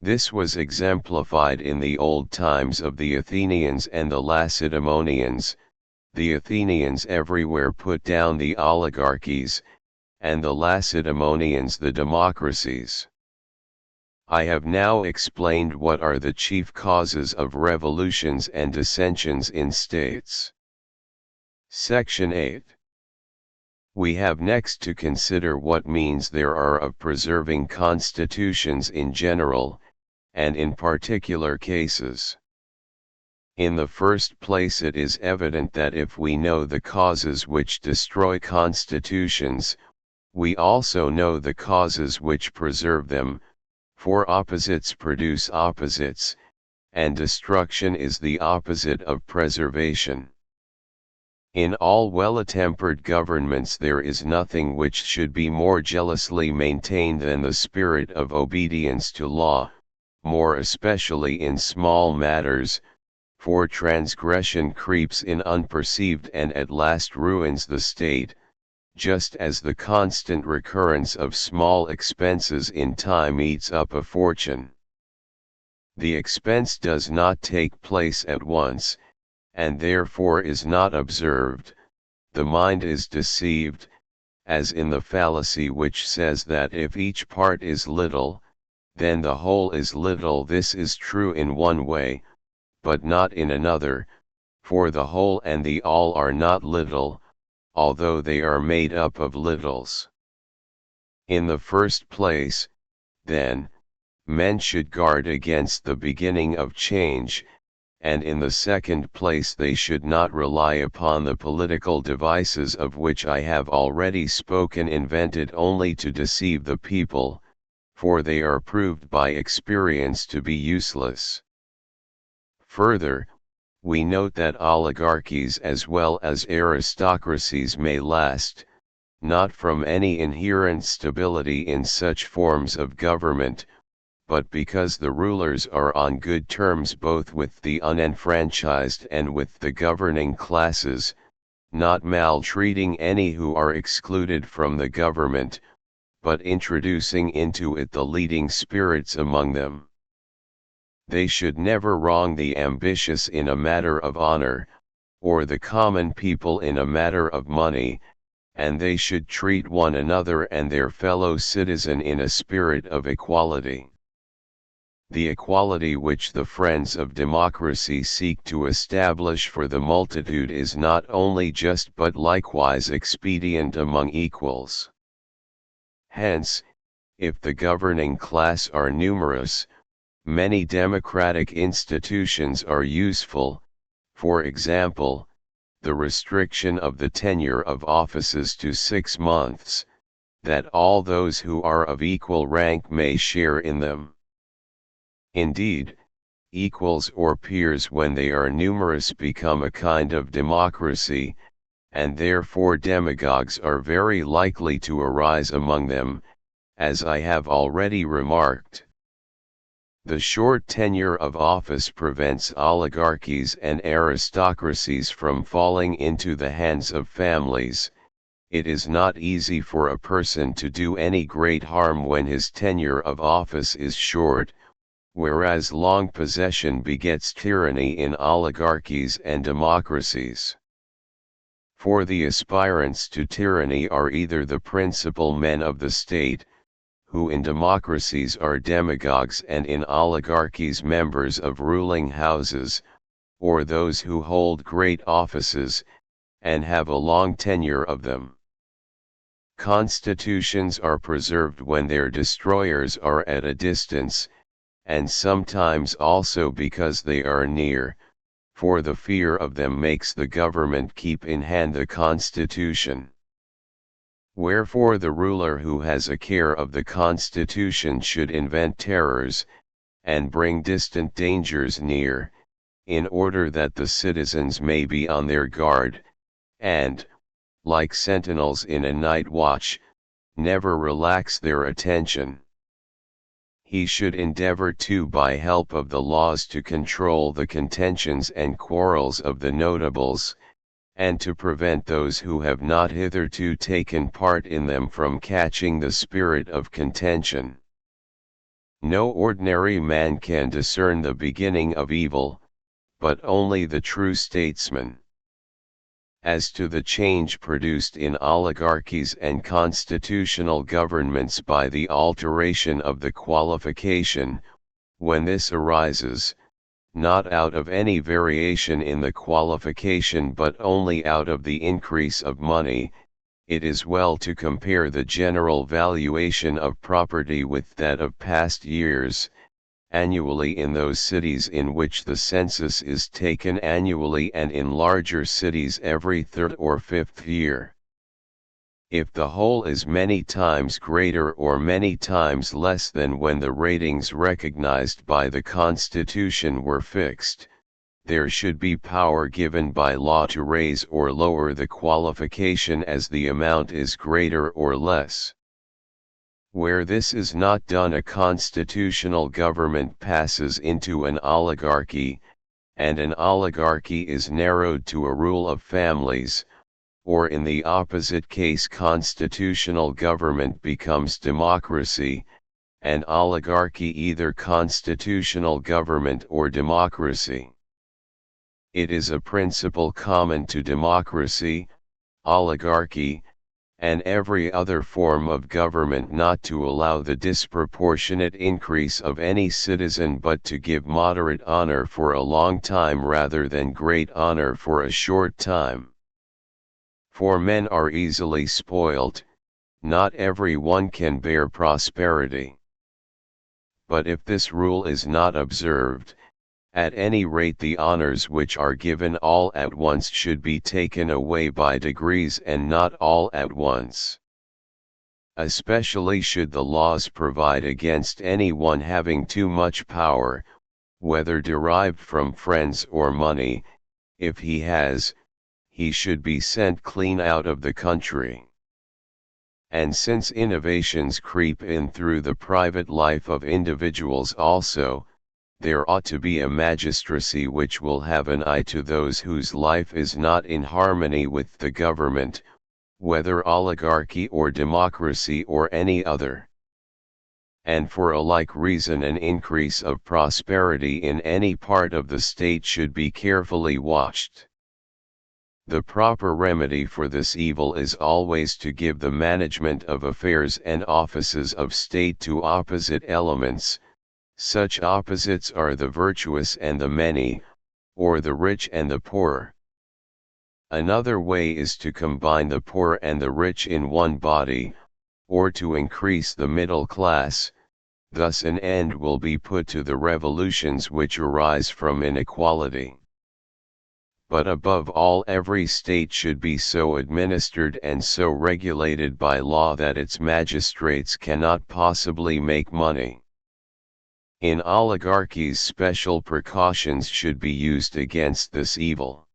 This was exemplified in the old times of the Athenians and the Lacedaemonians. The Athenians everywhere put down the oligarchies, and the Lacedaemonians the democracies. I have now explained what are the chief causes of revolutions and dissensions in states. Section 8. We have next to consider what means there are of preserving constitutions in general, and in particular cases. In the first place, it is evident that if we know the causes which destroy constitutions, we also know the causes which preserve them, for opposites produce opposites, and destruction is the opposite of preservation. In all well-tempered governments there is nothing which should be more jealously maintained than the spirit of obedience to law, more especially in small matters, for transgression creeps in unperceived and at last ruins the state, just as the constant recurrence of small expenses in time eats up a fortune. The expense does not take place at once, and therefore is not observed. The mind is deceived, as in the fallacy which says that if each part is little, then the whole is little. This is true in one way, but not in another, for the whole and the all are not little, although they are made up of littles. In the first place, then, men should guard against the beginning of change, and in the second place they should not rely upon the political devices of which I have already spoken, invented only to deceive the people, for they are proved by experience to be useless. Further, we note that oligarchies as well as aristocracies may last, not from any inherent stability in such forms of government, but because the rulers are on good terms both with the unenfranchised and with the governing classes, not maltreating any who are excluded from the government, but introducing into it the leading spirits among them. They should never wrong the ambitious in a matter of honor, or the common people in a matter of money, and they should treat one another and their fellow citizen in a spirit of equality. The equality which the friends of democracy seek to establish for the multitude is not only just but likewise expedient among equals. Hence, if the governing class are numerous, many democratic institutions are useful, for example, the restriction of the tenure of offices to 6 months, that all those who are of equal rank may share in them. Indeed, equals or peers when they are numerous become a kind of democracy, and therefore demagogues are very likely to arise among them, as I have already remarked. The short tenure of office prevents oligarchies and aristocracies from falling into the hands of families. It is not easy for a person to do any great harm when his tenure of office is short, whereas long possession begets tyranny in oligarchies and democracies. For the aspirants to tyranny are either the principal men of the state, who in democracies are demagogues and in oligarchies members of ruling houses, or those who hold great offices, and have a long tenure of them. Constitutions are preserved when their destroyers are at a distance, and sometimes also because they are near, for the fear of them makes the government keep in hand the constitution. Wherefore the ruler who has a care of the constitution should invent terrors, and bring distant dangers near, in order that the citizens may be on their guard, and, like sentinels in a night watch, never relax their attention. He should endeavor to by help of the laws to control the contentions and quarrels of the notables, and to prevent those who have not hitherto taken part in them from catching the spirit of contention. No ordinary man can discern the beginning of evil, but only the true statesman. As to the change produced in oligarchies and constitutional governments by the alteration of the qualification, when this arises, not out of any variation in the qualification but only out of the increase of money, it is well to compare the general valuation of property with that of past years, annually in those cities in which the census is taken annually and in larger cities every 3rd or 5th year. If the whole is many times greater or many times less than when the ratings recognized by the Constitution were fixed, there should be power given by law to raise or lower the qualification as the amount is greater or less. Where this is not done, a constitutional government passes into an oligarchy, and an oligarchy is narrowed to a rule of families, or in the opposite case constitutional government becomes democracy, and oligarchy either constitutional government or democracy. It is a principle common to democracy, oligarchy, and every other form of government not to allow the disproportionate increase of any citizen but to give moderate honor for a long time rather than great honor for a short time. For men are easily spoilt, not every one can bear prosperity. But if this rule is not observed, at any rate the honors which are given all at once should be taken away by degrees and not all at once. Especially should the laws provide against any one having too much power, whether derived from friends or money. If he has, he should be sent clean out of the country. And since innovations creep in through the private life of individuals also, there ought to be a magistracy which will have an eye to those whose life is not in harmony with the government, whether oligarchy or democracy or any other. And for a like reason an increase of prosperity in any part of the state should be carefully watched. The proper remedy for this evil is always to give the management of affairs and offices of state to opposite elements, Such opposites are the virtuous and the many, or the rich and the poor. Another way is to combine the poor and the rich in one body, or to increase the middle class. Thus an end will be put to the revolutions which arise from inequality. But above all, every state should be so administered and so regulated by law that its magistrates cannot possibly make money. In oligarchies, special precautions should be used against this evil.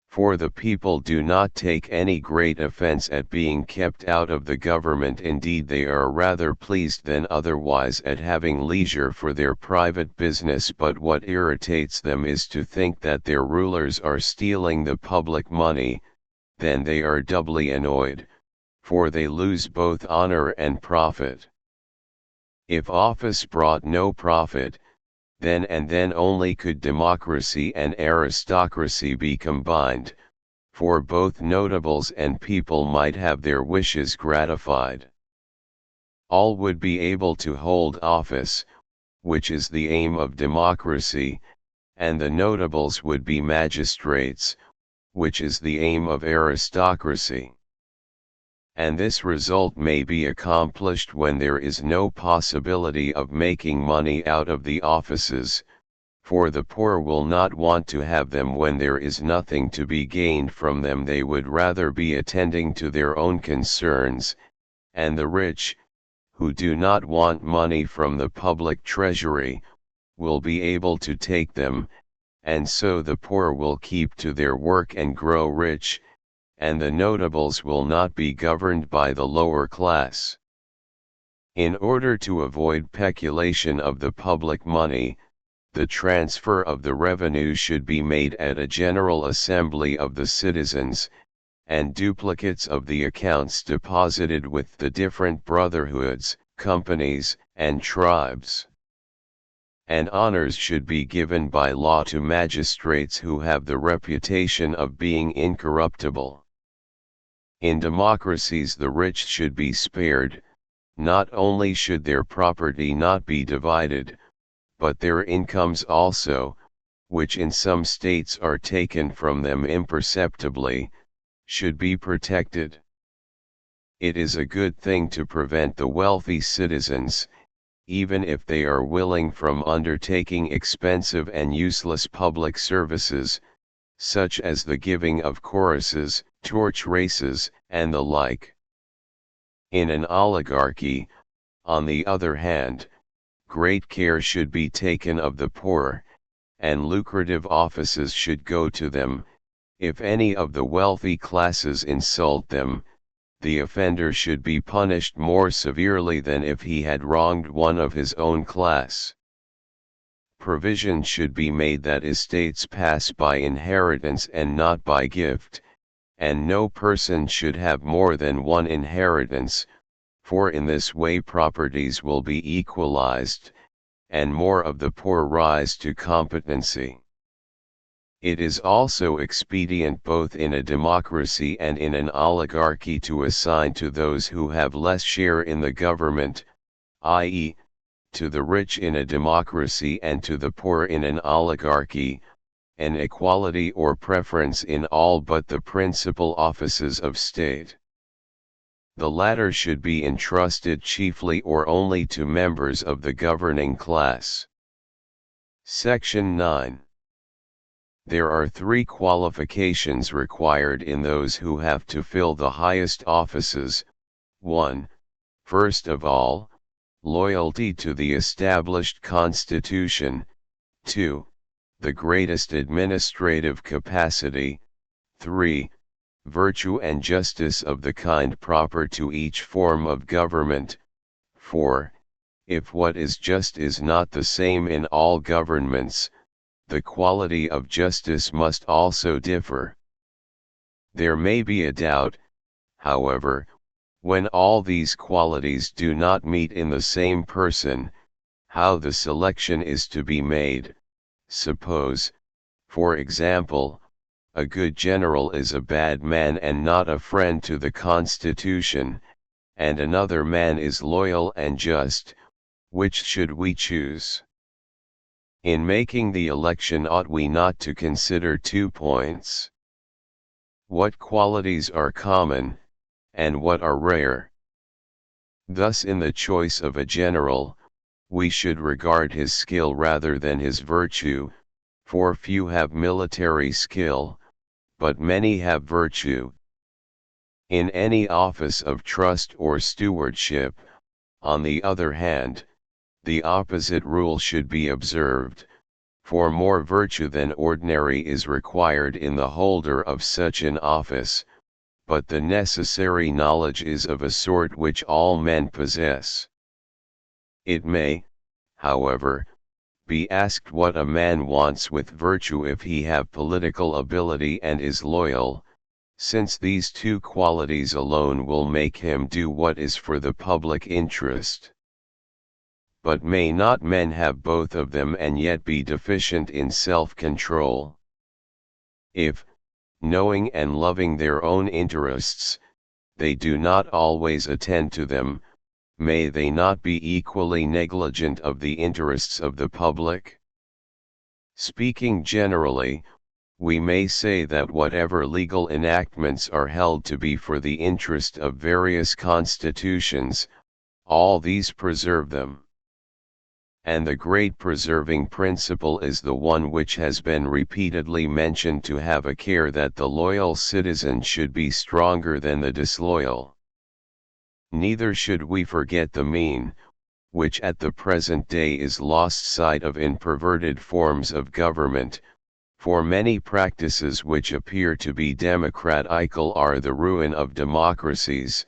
For the people do not take any great offense at being kept out of the government. Indeed, they are rather pleased than otherwise at having leisure for their private business. But what irritates them is to think that their rulers are stealing the public money. Then they are doubly annoyed, for they lose both honor and profit. If office brought no profit, then and then only could democracy and aristocracy be combined, for both notables and people might have their wishes gratified. All would be able to hold office, which is the aim of democracy, and the notables would be magistrates, which is the aim of aristocracy. And this result may be accomplished when there is no possibility of making money out of the offices, for the poor will not want to have them when there is nothing to be gained from them. They would rather be attending to their own concerns, and the rich, who do not want money from the public treasury, will be able to take them, and so the poor will keep to their work and grow rich, and the notables will not be governed by the lower class. In order to avoid peculation of the public money, the transfer of the revenue should be made at a general assembly of the citizens, and duplicates of the accounts deposited with the different brotherhoods, companies, and tribes. And honors should be given by law to magistrates who have the reputation of being incorruptible. In democracies, the rich should be spared. Not only should their property not be divided, but their incomes also, which in some states are taken from them imperceptibly, should be protected. It is a good thing to prevent the wealthy citizens, even if they are willing, from undertaking expensive and useless public services, such as the giving of choruses, torch races, and the like. In an oligarchy, on the other hand, great care should be taken of the poor, and lucrative offices should go to them. If any of the wealthy classes insult them, the offender should be punished more severely than if he had wronged one of his own class. Provision should be made that estates pass by inheritance and not by gift, and no person should have more than one inheritance, for in this way properties will be equalized, and more of the poor rise to competency. It is also expedient both in a democracy and in an oligarchy to assign to those who have less share in the government, i.e., to the rich in a democracy and to the poor in an oligarchy, an equality or preference in all but the principal offices of state. The latter should be entrusted chiefly or only to members of the governing class. Section 9. There are 3 qualifications required in those who have to fill the highest offices. 1. First of all, loyalty to the established constitution. 2. The greatest administrative capacity. 3. Virtue and justice of the kind proper to each form of government. 4. If what is just is not the same in all governments, the quality of justice must also differ. There may be a doubt, however, when all these qualities do not meet in the same person, how the selection is to be made. Suppose, for example, a good general is a bad man and not a friend to the Constitution, and another man is loyal and just. Which should we choose? In making the election, ought we not to consider 2 points? What qualities are common, and what are rare? Thus in the choice of a general, we should regard his skill rather than his virtue, for few have military skill, but many have virtue. In any office of trust or stewardship, on the other hand, the opposite rule should be observed, for more virtue than ordinary is required in the holder of such an office, but the necessary knowledge is of a sort which all men possess. It may, however, be asked what a man wants with virtue if he have political ability and is loyal, since these 2 qualities alone will make him do what is for the public interest. But may not men have both of them and yet be deficient in self-control? If, knowing and loving their own interests, they do not always attend to them, may they not be equally negligent of the interests of the public? Speaking generally, we may say that whatever legal enactments are held to be for the interest of various constitutions, all these preserve them. And the great preserving principle is the one which has been repeatedly mentioned, to have a care that the loyal citizen should be stronger than the disloyal. Neither should we forget the mean, which at the present day is lost sight of in perverted forms of government, for many practices which appear to be democratical are the ruin of democracies,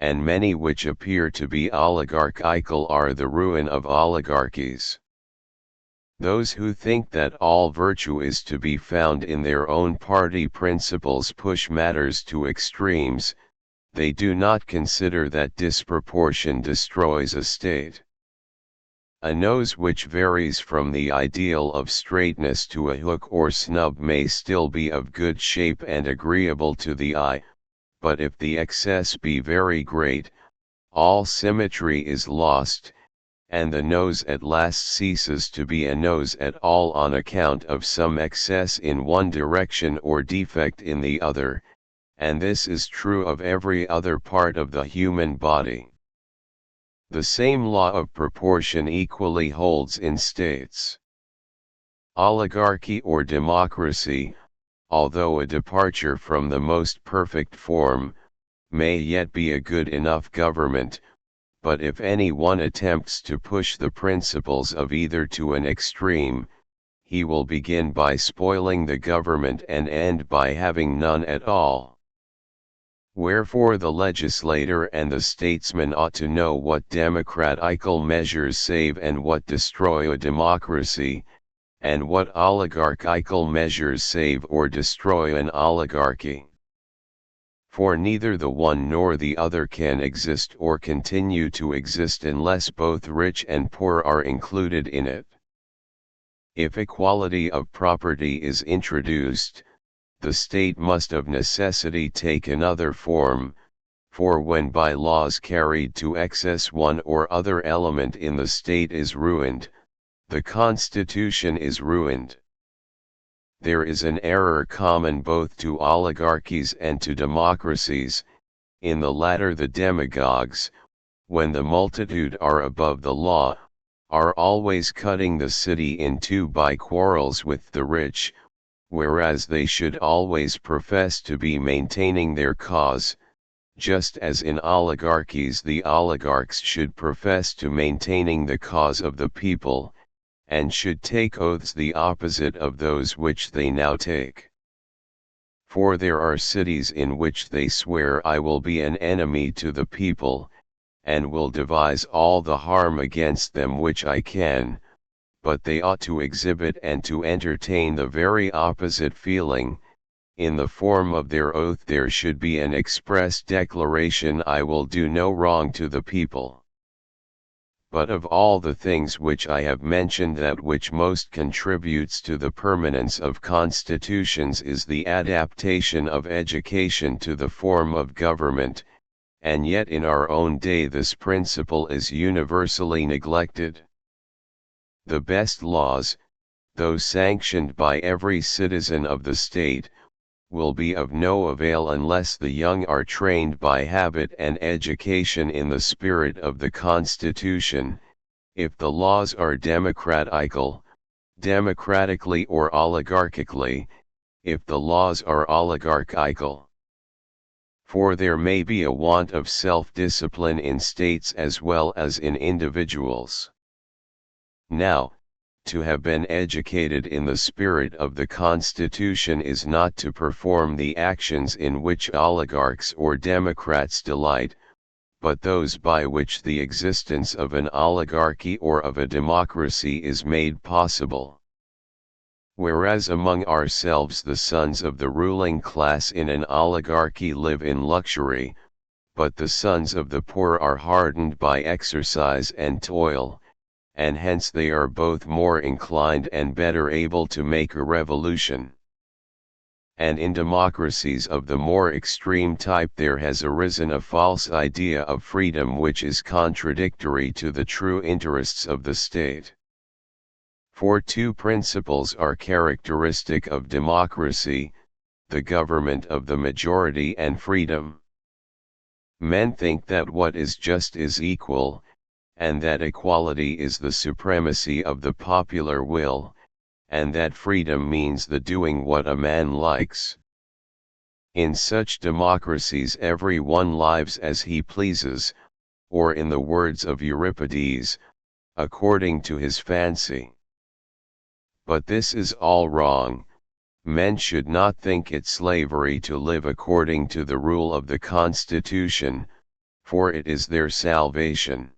and many which appear to be oligarchical are the ruin of oligarchies. Those who think that all virtue is to be found in their own party principles push matters to extremes. They do not consider that disproportion destroys a state. A nose which varies from the ideal of straightness to a hook or snub may still be of good shape and agreeable to the eye, but if the excess be very great, all symmetry is lost, and the nose at last ceases to be a nose at all on account of some excess in one direction or defect in the other, and this is true of every other part of the human body. The same law of proportion equally holds in states. Oligarchy or democracy, although a departure from the most perfect form, may yet be a good enough government, but if any one attempts to push the principles of either to an extreme, he will begin by spoiling the government and end by having none at all. Wherefore the legislator and the statesman ought to know what democratical measures save and what destroy a democracy, and what oligarchical measures save or destroy an oligarchy. For neither the one nor the other can exist or continue to exist unless both rich and poor are included in it. If equality of property is introduced, the state must of necessity take another form, for when by laws carried to excess one or other element in the state is ruined, the constitution is ruined. There is an error common both to oligarchies and to democracies. In the latter the demagogues, when the multitude are above the law, are always cutting the city in two by quarrels with the rich, whereas they should always profess to be maintaining their cause, just as in oligarchies the oligarchs should profess to maintaining the cause of the people, and should take oaths the opposite of those which they now take. For there are cities in which they swear, I will be an enemy to the people, and will devise all the harm against them which I can, but they ought to exhibit and to entertain the very opposite feeling. In the form of their oath there should be an express declaration, I will do no wrong to the people. But of all the things which I have mentioned, that which most contributes to the permanence of constitutions is the adaptation of education to the form of government, and yet in our own day this principle is universally neglected. The best laws, though sanctioned by every citizen of the state, will be of no avail unless the young are trained by habit and education in the spirit of the Constitution. If the laws are democratically or oligarchically, if the laws are oligarchical. For there may be a want of self-discipline in states as well as in individuals. Now, to have been educated in the spirit of the Constitution is not to perform the actions in which oligarchs or democrats delight, but those by which the existence of an oligarchy or of a democracy is made possible. Whereas among ourselves the sons of the ruling class in an oligarchy live in luxury, but the sons of the poor are hardened by exercise and toil, and hence they are both more inclined and better able to make a revolution. And in democracies of the more extreme type there has arisen a false idea of freedom which is contradictory to the true interests of the state. For two principles are characteristic of democracy: the government of the majority and freedom. Men think that what is just is equal, and that equality is the supremacy of the popular will, and that freedom means the doing what a man likes. In such democracies every one lives as he pleases, or in the words of Euripides, according to his fancy. But this is all wrong. Men should not think it slavery to live according to the rule of the Constitution, for it is their salvation.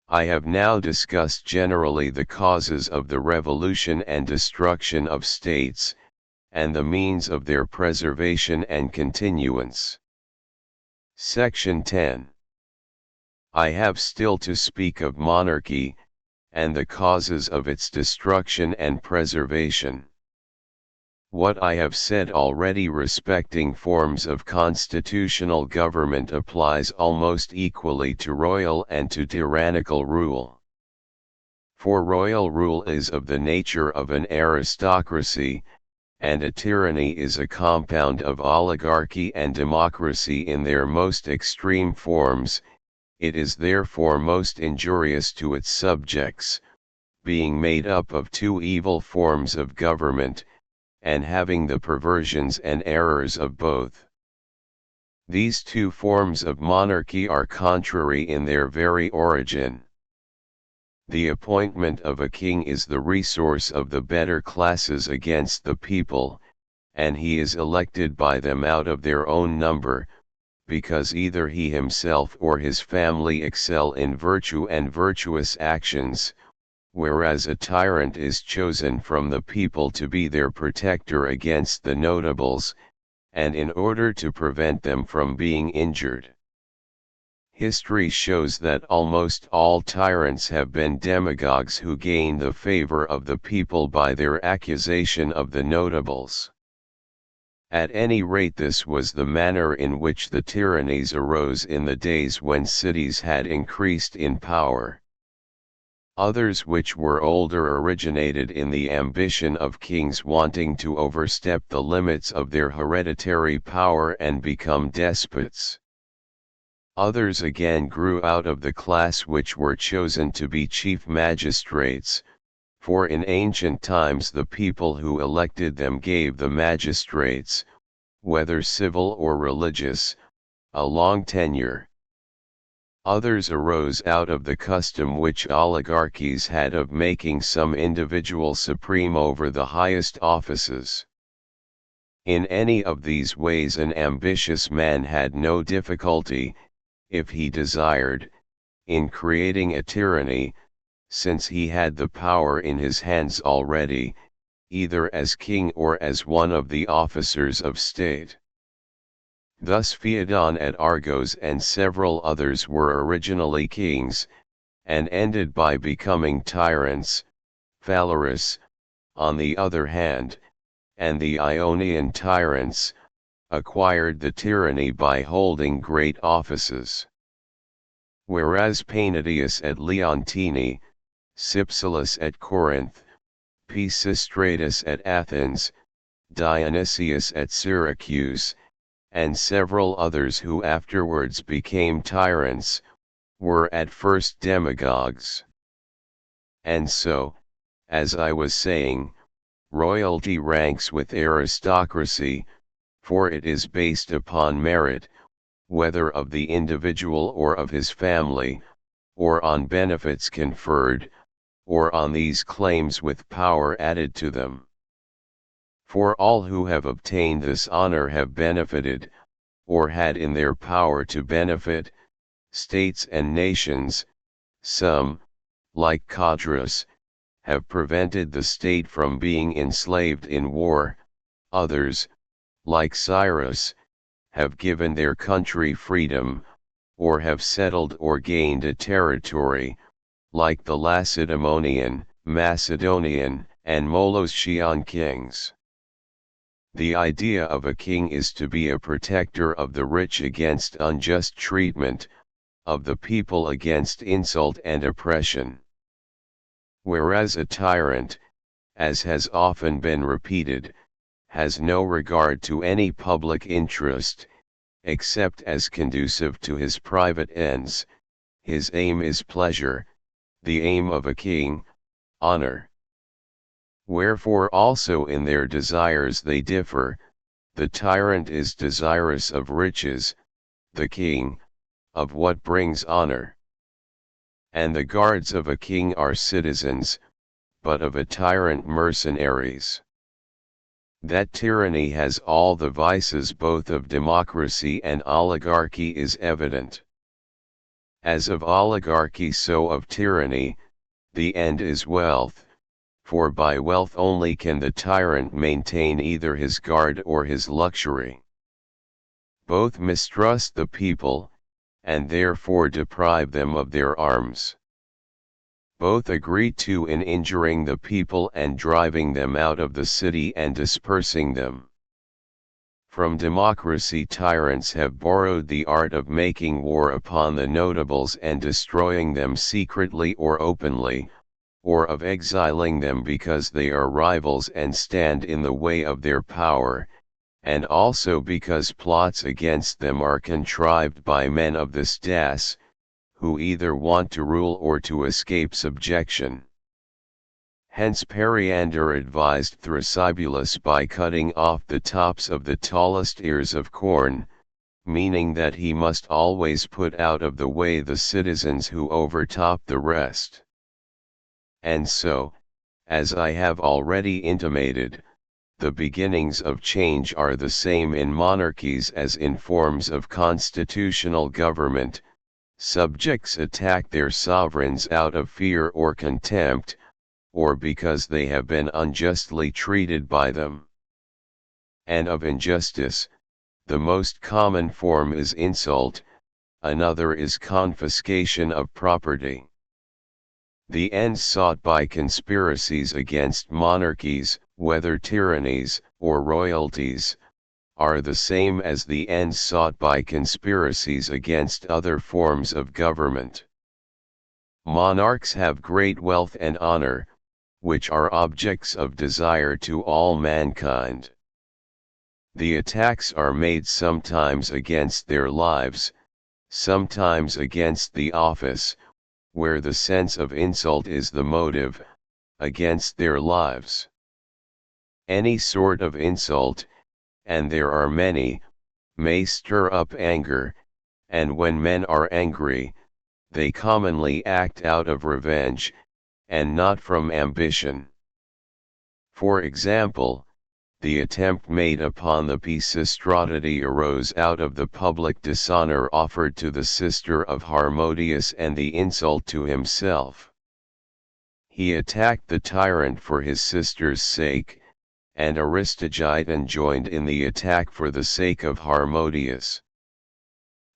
I have now discussed generally the causes of the revolution and destruction of states, and the means of their preservation and continuance. Section 10. I have still to speak of monarchy, and the causes of its destruction and preservation. What I have said already respecting forms of constitutional government applies almost equally to royal and to tyrannical rule. For royal rule is of the nature of an aristocracy, and a tyranny is a compound of oligarchy and democracy in their most extreme forms. It is therefore most injurious to its subjects, being made up of two evil forms of government, and having the perversions and errors of both. These two forms of monarchy are contrary in their very origin. The appointment of a king is the resource of the better classes against the people, and he is elected by them out of their own number, because either he himself or his family excel in virtue and virtuous actions, whereas a tyrant is chosen from the people to be their protector against the notables, and in order to prevent them from being injured. History shows that almost all tyrants have been demagogues who gain the favor of the people by their accusation of the notables. At any rate, this was the manner in which the tyrannies arose in the days when cities had increased in power. Others which were older originated in the ambition of kings wanting to overstep the limits of their hereditary power and become despots. Others again grew out of the class which were chosen to be chief magistrates, for in ancient times the people who elected them gave the magistrates, whether civil or religious, a long tenure. Others arose out of the custom which oligarchies had of making some individual supreme over the highest offices. In any of these ways an ambitious man had no difficulty, if he desired, in creating a tyranny, since he had the power in his hands already, either as king or as one of the officers of state. Thus Phaedon at Argos and several others were originally kings, and ended by becoming tyrants. Phalaris, on the other hand, and the Ionian tyrants, acquired the tyranny by holding great offices. Whereas Painitius at Leontini, Cypselus at Corinth, Pisistratus at Athens, Dionysius at Syracuse, and several others who afterwards became tyrants, were at first demagogues. And so, as I was saying, royalty ranks with aristocracy, for it is based upon merit, whether of the individual or of his family, or on benefits conferred, or on these claims with power added to them. For all who have obtained this honor have benefited, or had in their power to benefit, states and nations. Some, like Codrus, have prevented the state from being enslaved in war, others, like Cyrus, have given their country freedom, or have settled or gained a territory, like the Lacedaemonian, Macedonian, and Molossian kings. The idea of a king is to be a protector of the rich against unjust treatment, of the people against insult and oppression. Whereas a tyrant, as has often been repeated, has no regard to any public interest, except as conducive to his private ends. His aim is pleasure, the aim of a king, honor. Wherefore also in their desires they differ. The tyrant is desirous of riches, the king, of what brings honor. And the guards of a king are citizens, but of a tyrant mercenaries. That tyranny has all the vices both of democracy and oligarchy is evident. As of oligarchy so of tyranny, the end is wealth, for by wealth only can the tyrant maintain either his guard or his luxury. Both mistrust the people, and therefore deprive them of their arms. Both agree too in injuring the people and driving them out of the city and dispersing them. From democracy tyrants have borrowed the art of making war upon the notables and destroying them secretly or openly, or of exiling them because they are rivals and stand in the way of their power, and also because plots against them are contrived by men of the stas, who either want to rule or to escape subjection. Hence Periander advised Thrasybulus by cutting off the tops of the tallest ears of corn, meaning that he must always put out of the way the citizens who overtop the rest. And so, as I have already intimated, the beginnings of change are the same in monarchies as in forms of constitutional government. Subjects attack their sovereigns out of fear or contempt, or because they have been unjustly treated by them. And of injustice, the most common form is insult, another is confiscation of property. The ends sought by conspiracies against monarchies, whether tyrannies or royalties, are the same as the ends sought by conspiracies against other forms of government. Monarchs have great wealth and honor, which are objects of desire to all mankind. The attacks are made sometimes against their lives, sometimes against the office, where the sense of insult is the motive, against their lives. Any sort of insult, and there are many, may stir up anger, and when men are angry, they commonly act out of revenge, and not from ambition. For example, the attempt made upon the Pisistratii arose out of the public dishonor offered to the sister of Harmodius and the insult to himself. He attacked the tyrant for his sister's sake, and Aristogiton joined in the attack for the sake of Harmodius.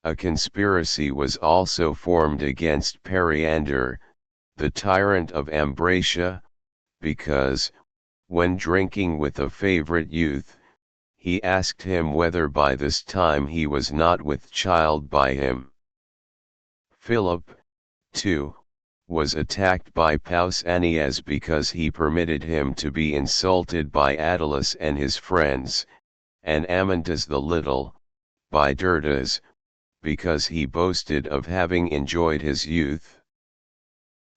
A conspiracy was also formed against Periander, the tyrant of Ambracia, because, when drinking with a favorite youth, he asked him whether by this time he was not with child by him. Philip, too, was attacked by Pausanias because he permitted him to be insulted by Attalus and his friends, and Amyntas the Little, by Dirdas, because he boasted of having enjoyed his youth.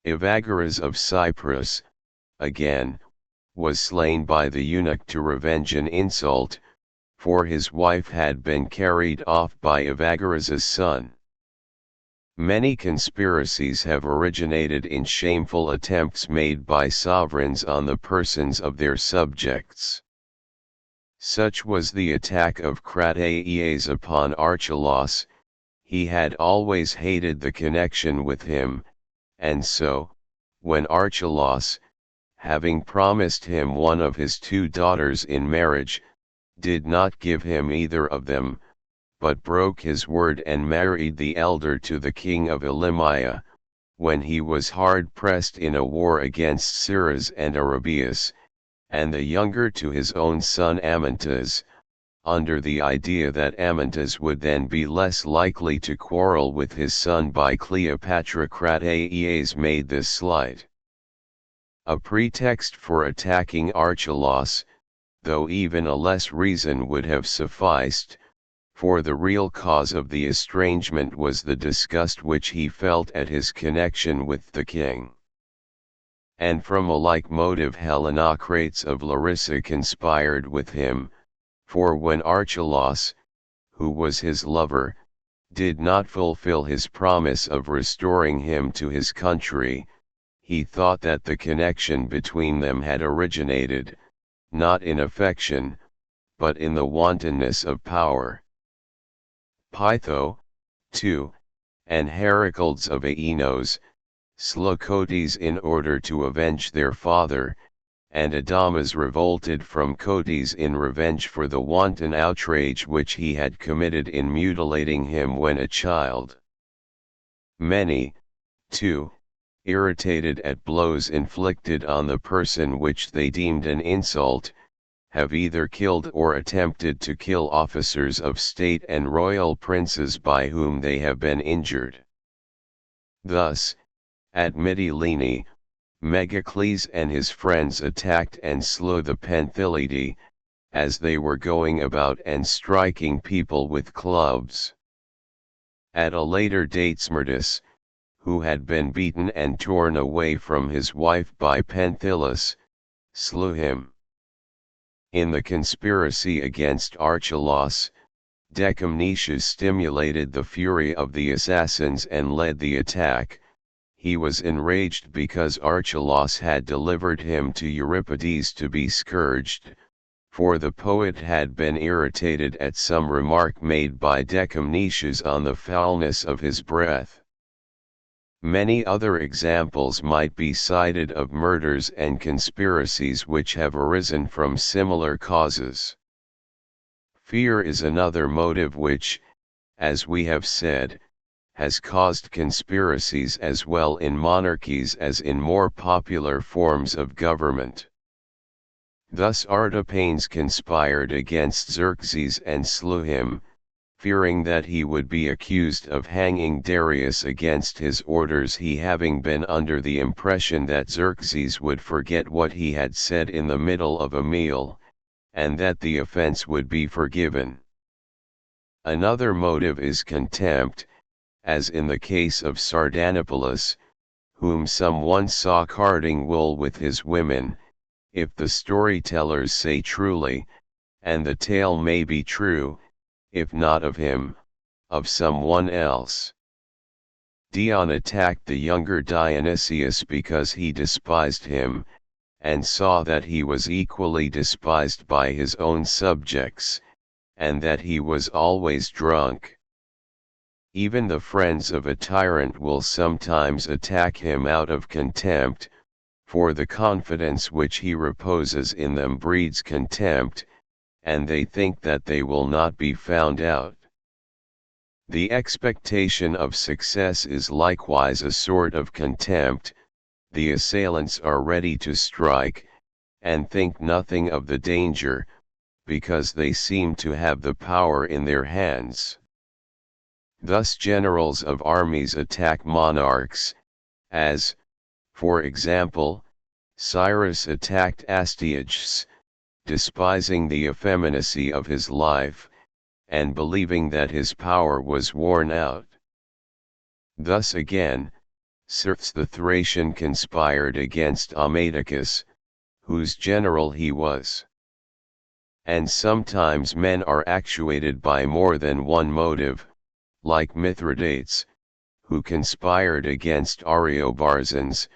Evagrius of Cyprus, again, was slain by the eunuch to revenge an insult, for his wife had been carried off by Evagrius's son. Many conspiracies have originated in shameful attempts made by sovereigns on the persons of their subjects. Such was the attack of Cratyius upon Archelaus. He had always hated the connection with him, and so, when Archelaus, having promised him one of his 2 daughters in marriage, did not give him either of them, but broke his word and married the elder to the king of Elymia, when he was hard pressed in a war against Cyrus and Arabius, and the younger to his own son Amyntas, under the idea that Amyntas would then be less likely to quarrel with his son by Cleopatra, Cratyius made this slight a pretext for attacking Archelaus, though even a less reason would have sufficed, for the real cause of the estrangement was the disgust which he felt at his connection with the king. And from a like motive Hellenocrates of Larissa conspired with him, for when Archelaus, who was his lover, did not fulfill his promise of restoring him to his country, he thought that the connection between them had originated, not in affection, but in the wantonness of power. Pytho, too, and Heracles of Aenos, slew Cotys in order to avenge their father, and Adamas revolted from Cotys in revenge for the wanton outrage which he had committed in mutilating him when a child. Many, too, irritated at blows inflicted on the person which they deemed an insult, have either killed or attempted to kill officers of state and royal princes by whom they have been injured. Thus, at Mytilene, Megacles and his friends attacked and slew the Panthilidae, as they were going about and striking people with clubs. At a later date Smerdis, who had been beaten and torn away from his wife by Penthilus, slew him. In the conspiracy against Archelaus, Decamnetius stimulated the fury of the assassins and led the attack. He was enraged because Archelaus had delivered him to Euripides to be scourged, for the poet had been irritated at some remark made by Decamnetius on the foulness of his breath. Many other examples might be cited of murders and conspiracies which have arisen from similar causes. Fear is another motive which, as we have said, has caused conspiracies as well in monarchies as in more popular forms of government. Thus Artapanes conspired against Xerxes and slew him, fearing that he would be accused of hanging Darius against his orders, he having been under the impression that Xerxes would forget what he had said in the middle of a meal, and that the offense would be forgiven. Another motive is contempt, as in the case of Sardanapalus, whom someone saw carding wool with his women. If the storytellers say truly, and the tale may be true, if not of him, of someone else. Dion attacked the younger Dionysius because he despised him, and saw that he was equally despised by his own subjects, and that he was always drunk. Even the friends of a tyrant will sometimes attack him out of contempt, for the confidence which he reposes in them breeds contempt, and they think that they will not be found out. The expectation of success is likewise a sort of contempt. The assailants are ready to strike, and think nothing of the danger, because they seem to have the power in their hands. Thus generals of armies attack monarchs, as, for example, Cyrus attacked Astyages, despising the effeminacy of his life, and believing that his power was worn out. Thus again, Circe the Thracian conspired against Amedicus, whose general he was. And sometimes men are actuated by more than one motive, like Mithridates, who conspired against Ariobarzanes,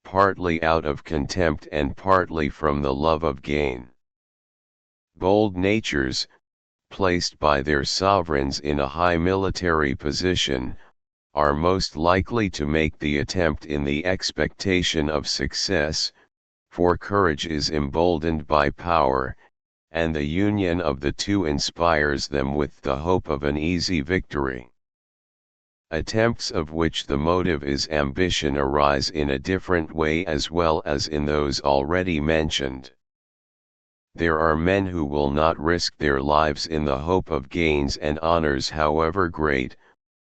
partly out of contempt and partly from the love of gain. Bold natures, placed by their sovereigns in a high military position, are most likely to make the attempt in the expectation of success, for courage is emboldened by power, and the union of the two inspires them with the hope of an easy victory. Attempts of which the motive is ambition arise in a different way as well as in those already mentioned. There are men who will not risk their lives in the hope of gains and honors however great,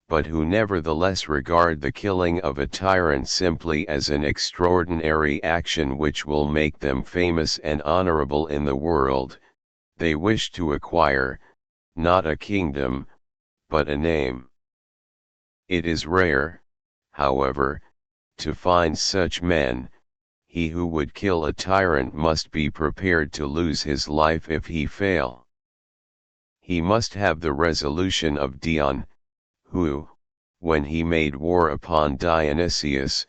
but who nevertheless regard the killing of a tyrant simply as an extraordinary action which will make them famous and honorable in the world. They wish to acquire, not a kingdom, but a name. It is rare, however, to find such men. He who would kill a tyrant must be prepared to lose his life if he fail. He must have the resolution of Dion, who, when he made war upon Dionysius,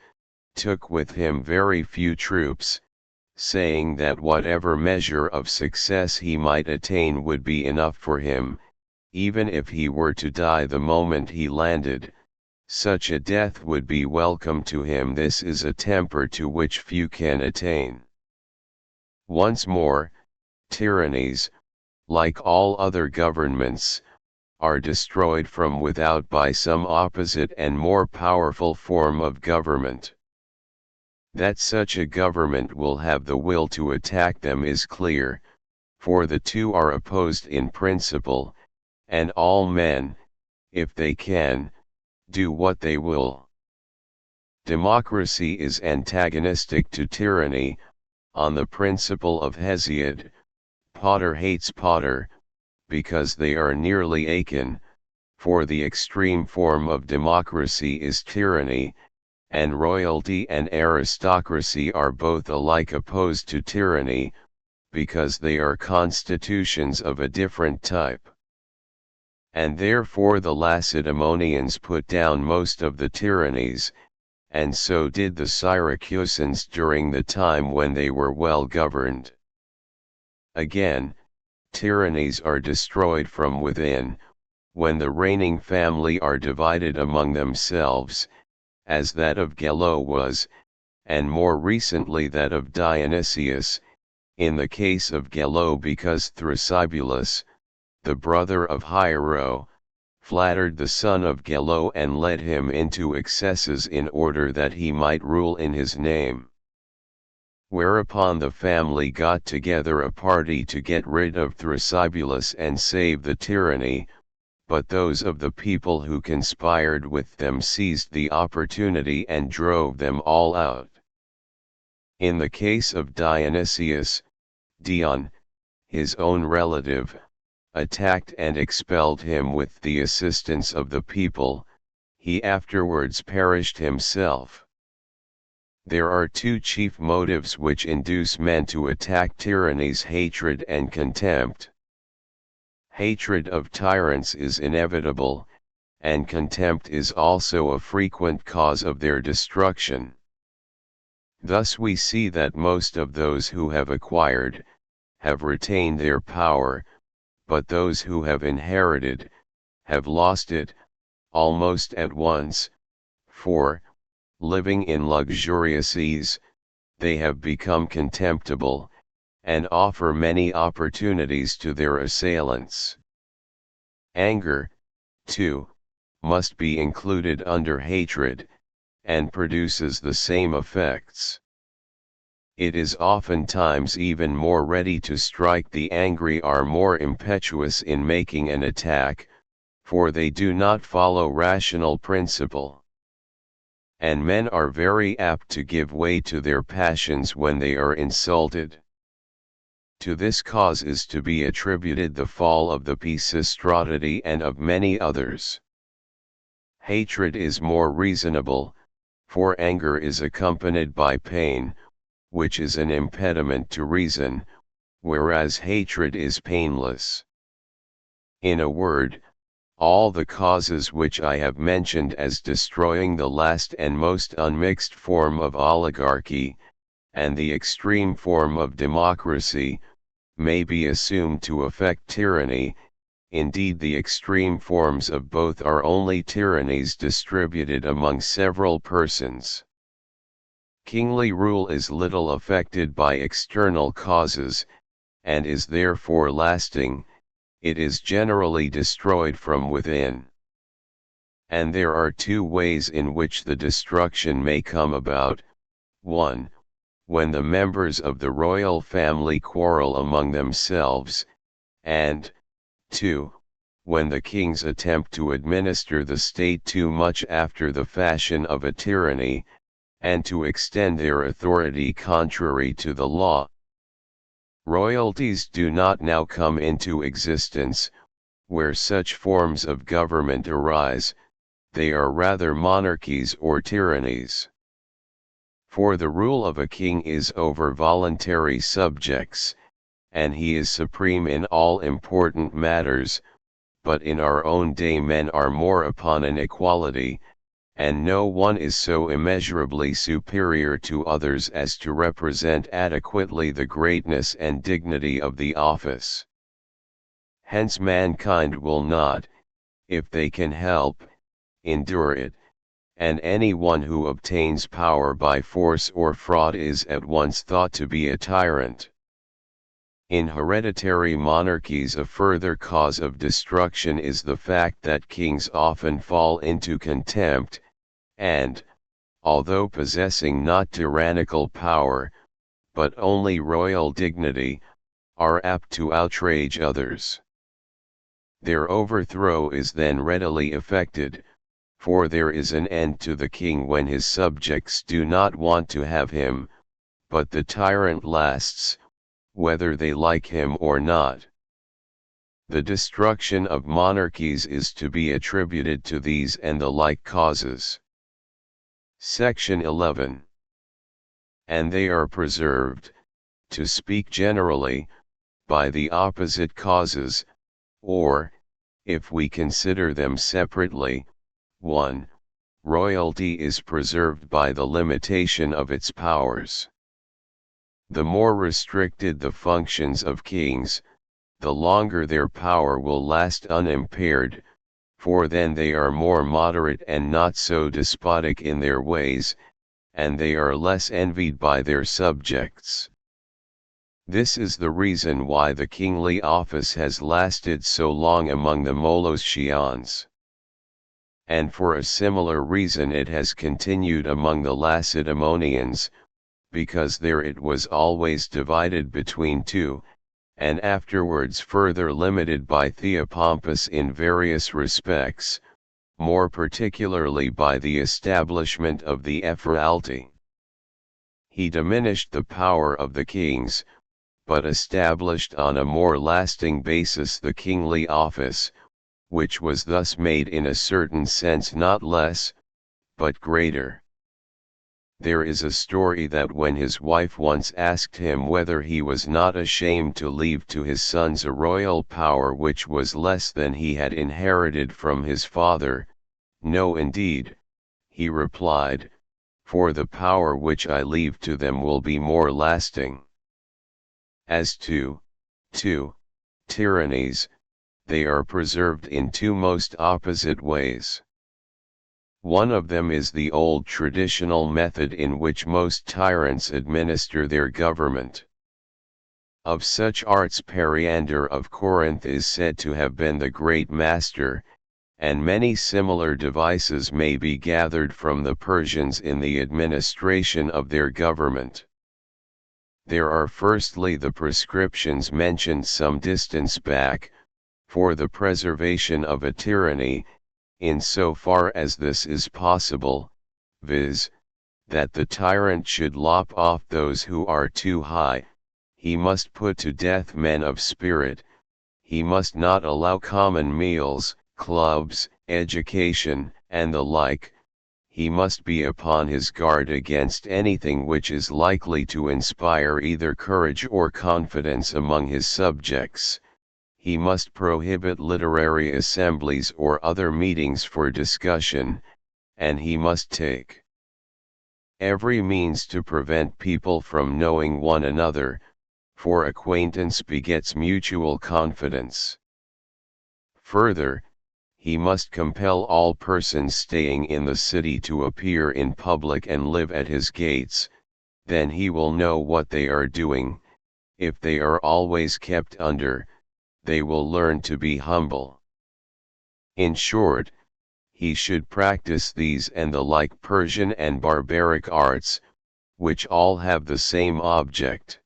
took with him very few troops, saying that whatever measure of success he might attain would be enough for him, even if he were to die the moment he landed. Such a death would be welcome to him. This is a temper to which few can attain. Once more, tyrannies, like all other governments, are destroyed from without by some opposite and more powerful form of government. That such a government will have the will to attack them is clear, for the two are opposed in principle, and all men, if they can, do what they will. Democracy is antagonistic to tyranny, on the principle of Hesiod. Potter hates Potter, because they are nearly akin, for the extreme form of democracy is tyranny, and royalty and aristocracy are both alike opposed to tyranny, because they are constitutions of a different type. And therefore the Lacedaemonians put down most of the tyrannies, and so did the Syracusans during the time when they were well governed. Again, tyrannies are destroyed from within, when the reigning family are divided among themselves, as that of Gello was, and more recently that of Dionysius, in the case of Gello because Thrasybulus, the brother of Hiero, flattered the son of Gello and led him into excesses in order that he might rule in his name. Whereupon the family got together a party to get rid of Thrasybulus and save the tyranny, but those of the people who conspired with them seized the opportunity and drove them all out. In the case of Dionysius, Dion, his own relative, attacked and expelled him with the assistance of the people. He afterwards perished himself. There are two chief motives which induce men to attack tyrannies: hatred and contempt. Hatred of tyrants is inevitable, and contempt is also a frequent cause of their destruction. Thus we see that most of those who have acquired, have retained their power, but those who have inherited, have lost it, almost at once, for, living in luxurious ease, they have become contemptible, and offer many opportunities to their assailants. Anger, too, must be included under hatred, and produces the same effects. it is oftentimes even more ready to strike. The angry are more impetuous in making an attack, for they do not follow rational principle. And men are very apt to give way to their passions when they are insulted. To this cause is to be attributed the fall of the Pisistratii and of many others. Hatred is more reasonable, for anger is accompanied by pain, which is an impediment to reason, whereas hatred is painless. In a word, all the causes which I have mentioned as destroying the last and most unmixed form of oligarchy, and the extreme form of democracy, may be assumed to affect tyranny. Indeed, the extreme forms of both are only tyrannies distributed among several persons. Kingly rule is little affected by external causes, and is therefore lasting. It is generally destroyed from within. And there are two ways in which the destruction may come about: 1. When the members of the royal family quarrel among themselves, and 2. When the kings attempt to administer the state too much after the fashion of a tyranny, and to extend their authority contrary to the law. Royalties do not now come into existence, where such forms of government arise. They are rather monarchies or tyrannies. For the rule of a king is over voluntary subjects, and he is supreme in all important matters, but in our own day men are more upon an equality, and no one is so immeasurably superior to others as to represent adequately the greatness and dignity of the office. Hence mankind will not, if they can help, endure it, and anyone who obtains power by force or fraud is at once thought to be a tyrant. In hereditary monarchies, a further cause of destruction is the fact that kings often fall into contempt, and, although possessing not tyrannical power, but only royal dignity, are apt to outrage others. Their overthrow is then readily effected, for there is an end to the king when his subjects do not want to have him, but the tyrant lasts, whether they like him or not. The destruction of monarchies is to be attributed to these and the like causes. Section 11. And they are preserved, to speak generally, by the opposite causes, or, if we consider them separately, 1. Royalty is preserved by the limitation of its powers. The more restricted the functions of kings, the longer their power will last unimpaired, for then they are more moderate and not so despotic in their ways, and they are less envied by their subjects. This is the reason why the kingly office has lasted so long among the Molossians. And for a similar reason it has continued among the Lacedaemonians, because there it was always divided between two, and afterwards further limited by Theopompus in various respects, more particularly by the establishment of the Ephoralty. He diminished the power of the kings, but established on a more lasting basis the kingly office, which was thus made in a certain sense not less, but greater. There is a story that when his wife once asked him whether he was not ashamed to leave to his sons a royal power which was less than he had inherited from his father, "No indeed," he replied, "for the power which I leave to them will be more lasting." As to tyrannies, they are preserved in two most opposite ways. One of them is the old traditional method in which most tyrants administer their government. Of such arts Periander of Corinth is said to have been the great master, and many similar devices may be gathered from the Persians in the administration of their government. There are firstly the prescriptions mentioned some distance back, for the preservation of a tyranny, in so far as this is possible, viz., that the tyrant should lop off those who are too high, he must put to death men of spirit, he must not allow common meals, clubs, education, and the like, he must be upon his guard against anything which is likely to inspire either courage or confidence among his subjects, he must prohibit literary assemblies or other meetings for discussion, and he must take every means to prevent people from knowing one another, for acquaintance begets mutual confidence. Further, he must compel all persons staying in the city to appear in public and live at his gates, then he will know what they are doing. If they are always kept under, they will learn to be humble. In short, he should practice these and the like Persian and barbaric arts, which all have the same object.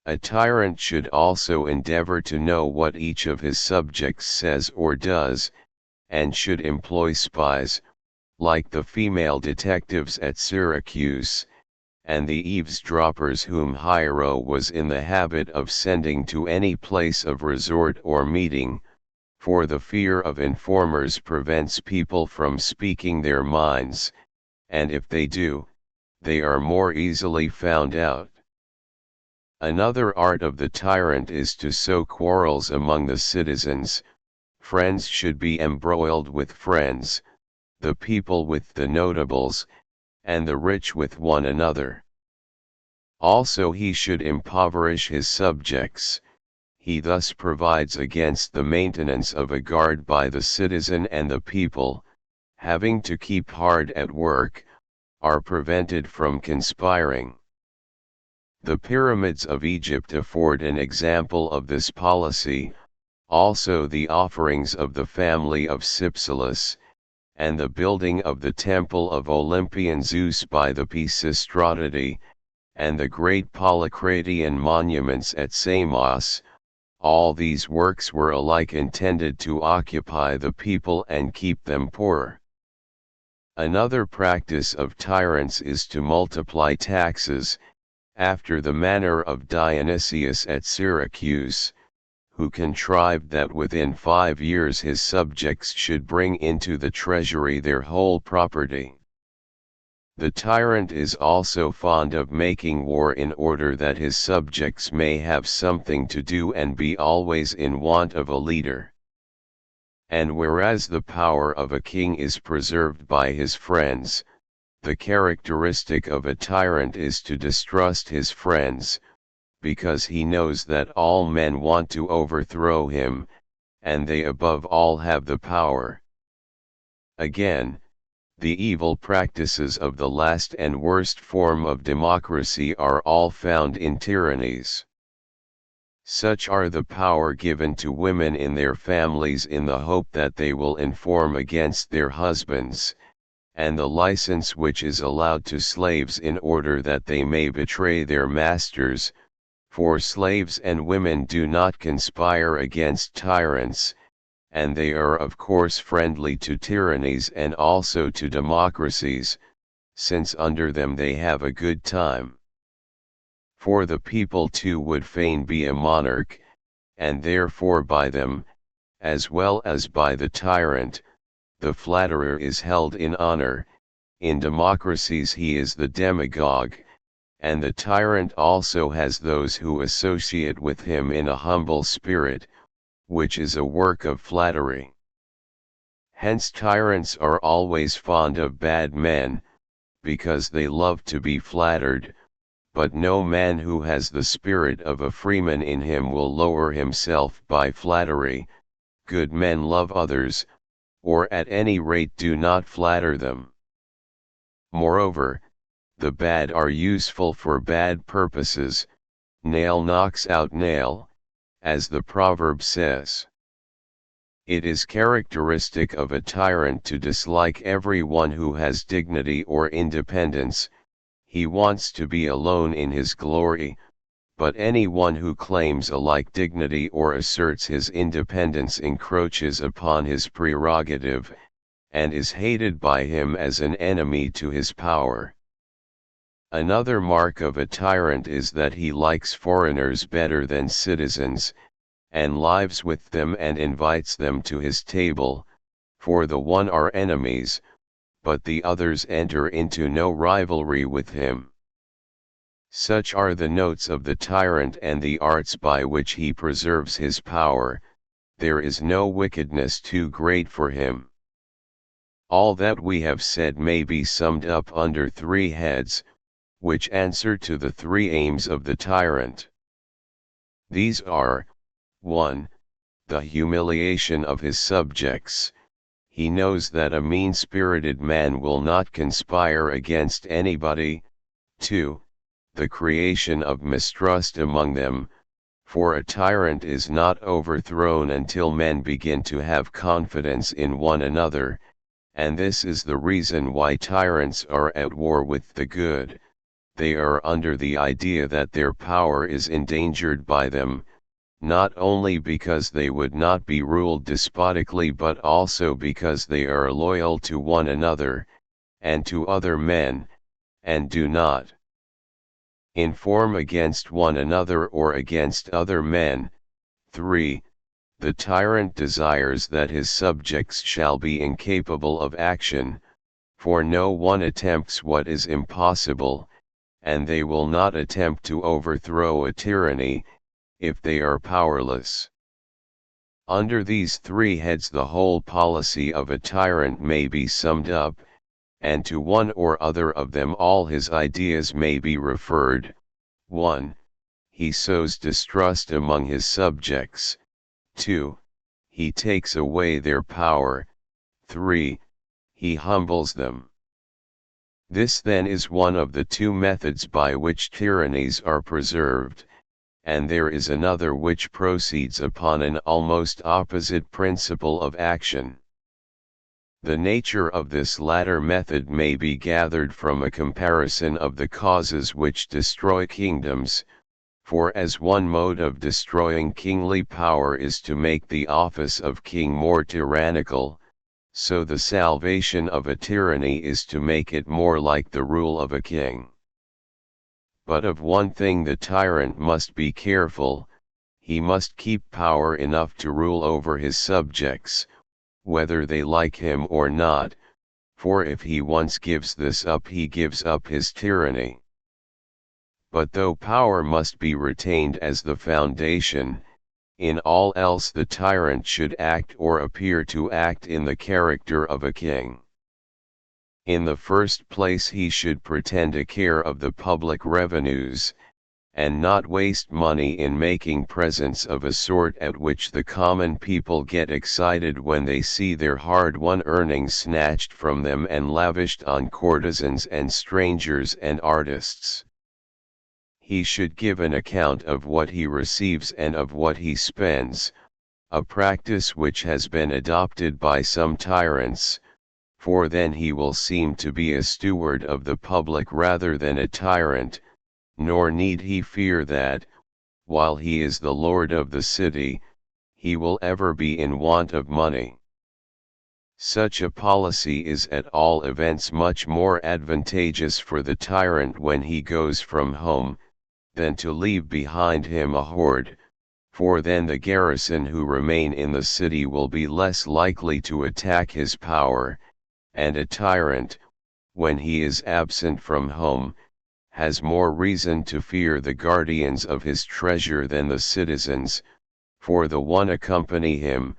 A tyrant should also endeavor to know what each of his subjects says or does, and should employ spies, like the female detectives at Syracuse, and the eavesdroppers whom Hiero was in the habit of sending to any place of resort or meeting, for the fear of informers prevents people from speaking their minds, and if they do, they are more easily found out. Another art of the tyrant is to sow quarrels among the citizens. Friends should be embroiled with friends, the people with the notables, and the rich with one another. Also he should impoverish his subjects. He thus provides against the maintenance of a guard by the citizen, and the people, having to keep hard at work, are prevented from conspiring. The pyramids of Egypt afford an example of this policy, also the offerings of the family of Cypselus, and the building of the temple of Olympian Zeus by the Pisistratidæ, and the great Polycratian monuments at Samos. All these works were alike intended to occupy the people and keep them poor. Another practice of tyrants is to multiply taxes, after the manner of Dionysius at Syracuse, who contrived that within 5 years his subjects should bring into the treasury their whole property. The tyrant is also fond of making war in order that his subjects may have something to do and be always in want of a leader. And whereas the power of a king is preserved by his friends, the characteristic of a tyrant is to distrust his friends, because he knows that all men want to overthrow him, and they above all have the power. Again, the evil practices of the last and worst form of democracy are all found in tyrannies. Such are the power given to women in their families in the hope that they will inform against their husbands, and the license which is allowed to slaves in order that they may betray their masters, for slaves and women do not conspire against tyrants, and they are of course friendly to tyrannies and also to democracies, since under them they have a good time. For the people too would fain be a monarch, and therefore by them, as well as by the tyrant, the flatterer is held in honor. In democracies he is the demagogue, and the tyrant also has those who associate with him in a humble spirit, which is a work of flattery. Hence tyrants are always fond of bad men, because they love to be flattered, but no man who has the spirit of a freeman in him will lower himself by flattery. Good men love others, or at any rate do not flatter them. Moreover, the bad are useful for bad purposes. Nail knocks out nail, as the proverb says. It is characteristic of a tyrant to dislike everyone who has dignity or independence. he wants to be alone in his glory, but anyone who claims a like dignity or asserts his independence encroaches upon his prerogative, and is hated by him as an enemy to his power. Another mark of a tyrant is that he likes foreigners better than citizens, and lives with them and invites them to his table, for the one are enemies, but the others enter into no rivalry with him. Such are the notes of the tyrant and the arts by which he preserves his power. There is no wickedness too great for him. All that we have said may be summed up under three heads, which answer to the three aims of the tyrant. These are: 1. The humiliation of his subjects. He knows that a mean-spirited man will not conspire against anybody. 2. The creation of mistrust among them, for a tyrant is not overthrown until men begin to have confidence in one another, and this is the reason why tyrants are at war with the good. They are under the idea that their power is endangered by them, not only because they would not be ruled despotically but also because they are loyal to one another, and to other men, and do not inform against one another or against other men. 3. The tyrant desires that his subjects shall be incapable of action, for no one attempts what is impossible, and they will not attempt to overthrow a tyranny, if they are powerless. Under these three heads the whole policy of a tyrant may be summed up, and to one or other of them all his ideas may be referred. 1. He sows distrust among his subjects. 2. He takes away their power. 3. He humbles them. This then is one of the two methods by which tyrannies are preserved, and there is another which proceeds upon an almost opposite principle of action. The nature of this latter method may be gathered from a comparison of the causes which destroy kingdoms, for as one mode of destroying kingly power is to make the office of king more tyrannical, so the salvation of a tyranny is to make it more like the rule of a king. But of one thing the tyrant must be careful: he must keep power enough to rule over his subjects, whether they like him or not, for if he once gives this up he gives up his tyranny. But though power must be retained as the foundation, in all else the tyrant should act or appear to act in the character of a king. In the first place he should pretend a care of the public revenues, and not waste money in making presents of a sort at which the common people get excited when they see their hard-won earnings snatched from them and lavished on courtesans and strangers and artists. He should give an account of what he receives and of what he spends, a practice which has been adopted by some tyrants, for then he will seem to be a steward of the public rather than a tyrant, nor need he fear that, while he is the lord of the city, he will ever be in want of money. Such a policy is at all events much more advantageous for the tyrant when he goes from home, than to leave behind him a hoard, for then the garrison who remain in the city will be less likely to attack his power, and a tyrant, when he is absent from home, has more reason to fear the guardians of his treasure than the citizens, for the one accompany him,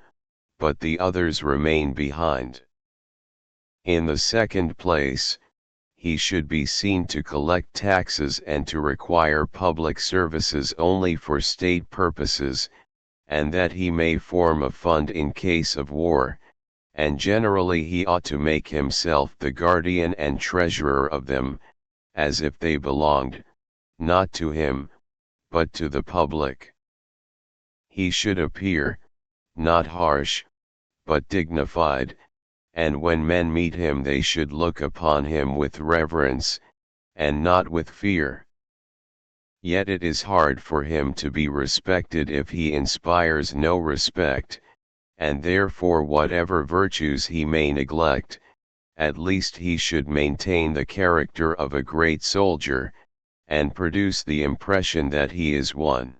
but the others remain behind. In the second place, he should be seen to collect taxes and to require public services only for state purposes, and that he may form a fund in case of war, and generally he ought to make himself the guardian and treasurer of them, as if they belonged, not to him, but to the public. He should appear, not harsh, but dignified, and when men meet him they should look upon him with reverence, and not with fear. Yet it is hard for him to be respected if he inspires no respect, and therefore whatever virtues he may neglect, at least he should maintain the character of a great soldier, and produce the impression that he is one.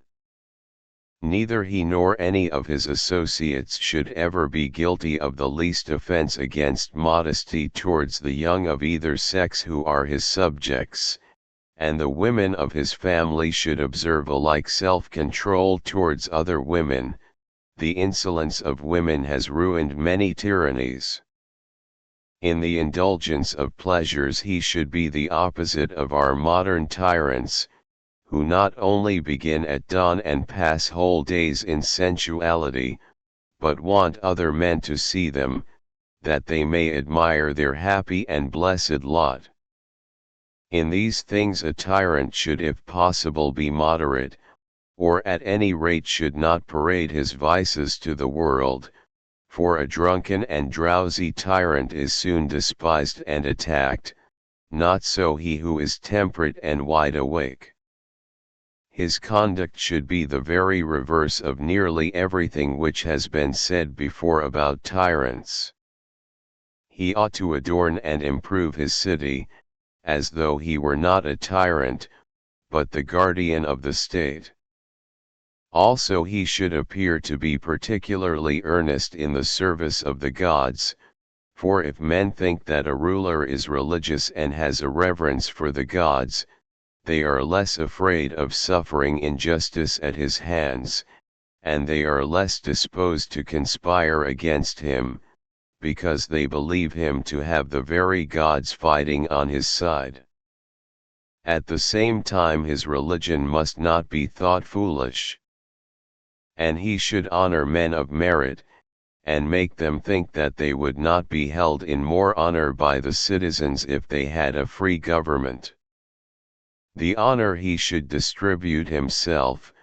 Neither he nor any of his associates should ever be guilty of the least offense against modesty towards the young of either sex who are his subjects, and the women of his family should observe alike self-control towards other women. The insolence of women has ruined many tyrannies. In the indulgence of pleasures he should be the opposite of our modern tyrants, who not only begin at dawn and pass whole days in sensuality, but want other men to see them, that they may admire their happy and blessed lot. In these things a tyrant should if possible be moderate, or at any rate should not parade his vices to the world, for a drunken and drowsy tyrant is soon despised and attacked, not so he who is temperate and wide awake. His conduct should be the very reverse of nearly everything which has been said before about tyrants. He ought to adorn and improve his city, as though he were not a tyrant, but the guardian of the state. Also he should appear to be particularly earnest in the service of the gods, for if men think that a ruler is religious and has a reverence for the gods, they are less afraid of suffering injustice at his hands, and they are less disposed to conspire against him, because they believe him to have the very gods fighting on his side. At the same time his religion must not be thought foolish. And he should honor men of merit, and make them think that they would not be held in more honor by the citizens if they had a free government. The honor he should distribute himself,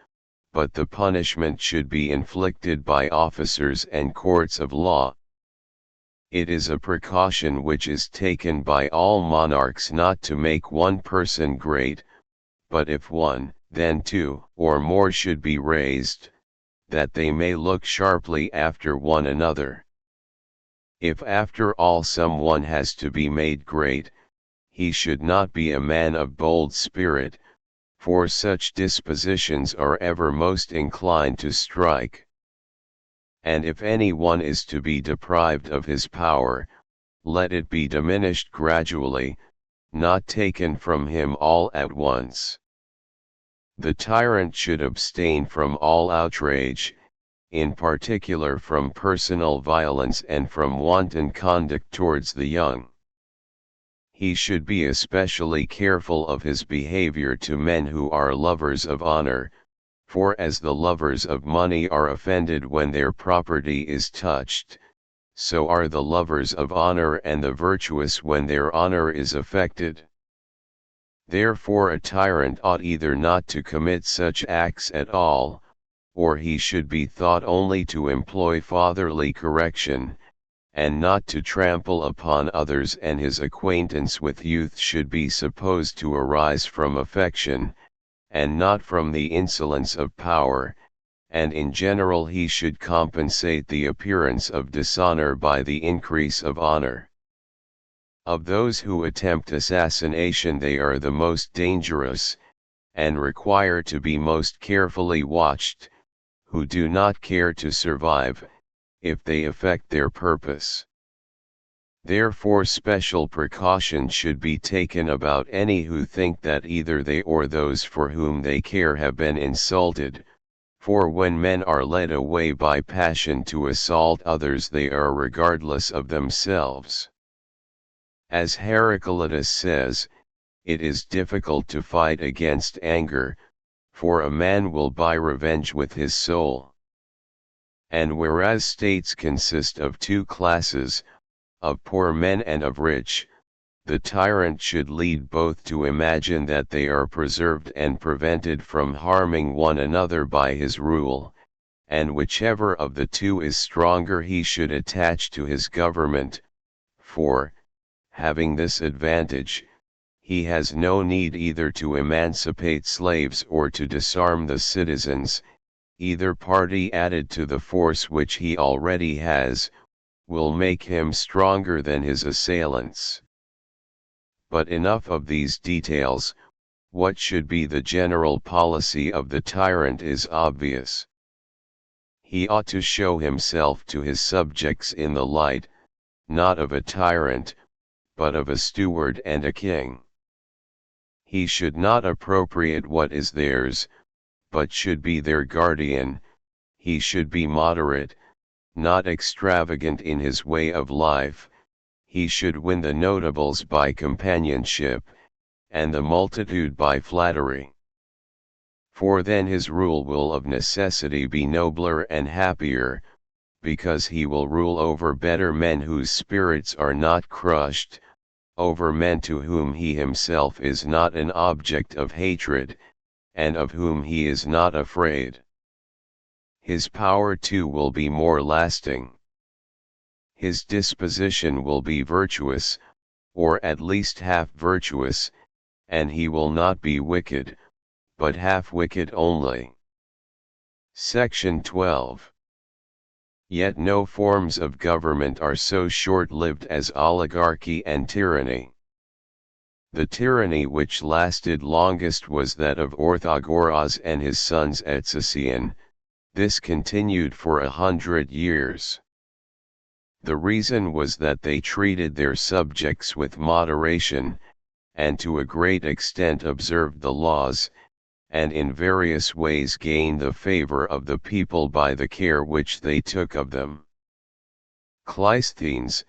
but the punishment should be inflicted by officers and courts of law. It is a precaution which is taken by all monarchs not to make one person great, but if one, then two or more should be raised, that they may look sharply after one another. If after all some one has to be made great, he should not be a man of bold spirit, for such dispositions are ever most inclined to strike. And if any one is to be deprived of his power, let it be diminished gradually, not taken from him all at once. The tyrant should abstain from all outrage, in particular from personal violence and from wanton conduct towards the young. He should be especially careful of his behavior to men who are lovers of honor, for as the lovers of money are offended when their property is touched, so are the lovers of honor and the virtuous when their honor is affected. Therefore a tyrant ought either not to commit such acts at all, or he should be thought only to employ fatherly correction, and not to trample upon others, and his acquaintance with youth should be supposed to arise from affection, and not from the insolence of power, and in general he should compensate the appearance of dishonor by the increase of honor. Of those who attempt assassination they are the most dangerous, and require to be most carefully watched, who do not care to survive, if they effect their purpose. Therefore special precaution should be taken about any who think that either they or those for whom they care have been insulted, for when men are led away by passion to assault others they are regardless of themselves. As Heraclitus says, it is difficult to fight against anger, for a man will buy revenge with his soul. And whereas states consist of two classes, of poor men and of rich, the tyrant should lead both to imagine that they are preserved and prevented from harming one another by his rule, and whichever of the two is stronger he should attach to his government, for, having this advantage, he has no need either to emancipate slaves or to disarm the citizens. Either party added to the force which he already has, will make him stronger than his assailants. But enough of these details. What should be the general policy of the tyrant is obvious. He ought to show himself to his subjects in the light, not of a tyrant, but of a steward and a king. He should not appropriate what is theirs, but should be their guardian. He should be moderate, not extravagant in his way of life. He should win the notables by companionship, and the multitude by flattery. For then his rule will of necessity be nobler and happier, because he will rule over better men whose spirits are not crushed, over men to whom he himself is not an object of hatred, and of whom he is not afraid. His power too will be more lasting. His disposition will be virtuous, or at least half virtuous, and he will not be wicked, but half wicked only. Section 12. Yet no forms of government are so short-lived as oligarchy and tyranny. The tyranny which lasted longest was that of Orthagoras and his sons at Sicyon. This continued for 100 years. The reason was that they treated their subjects with moderation, and to a great extent observed the laws, and in various ways gained the favor of the people by the care which they took of them. Cleisthenes,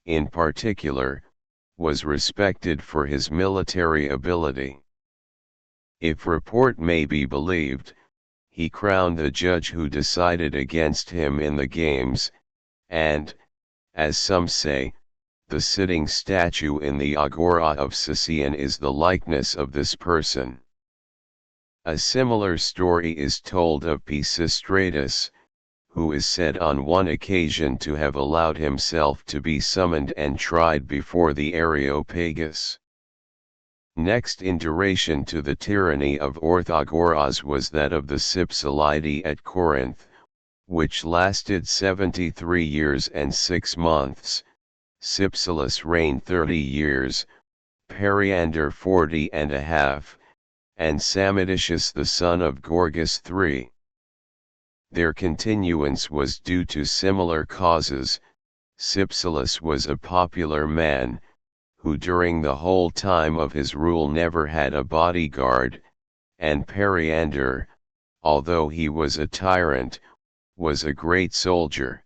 in particular, was respected for his military ability. If report may be believed, he crowned the judge who decided against him in the games, and, as some say, the sitting statue in the Agora of Sicyon is the likeness of this person. A similar story is told of Pisistratus, who is said on one occasion to have allowed himself to be summoned and tried before the Areopagus. Next in duration to the tyranny of Orthagoras was that of the Cypselide at Corinth, which lasted 73 years and 6 months. Cypselus reigned 30 years, Periander 40 and a half, and Samodicius the son of Gorgas 3. Their continuance was due to similar causes. Cypselus was a popular man, who during the whole time of his rule never had a bodyguard, and Periander, although he was a tyrant, was a great soldier.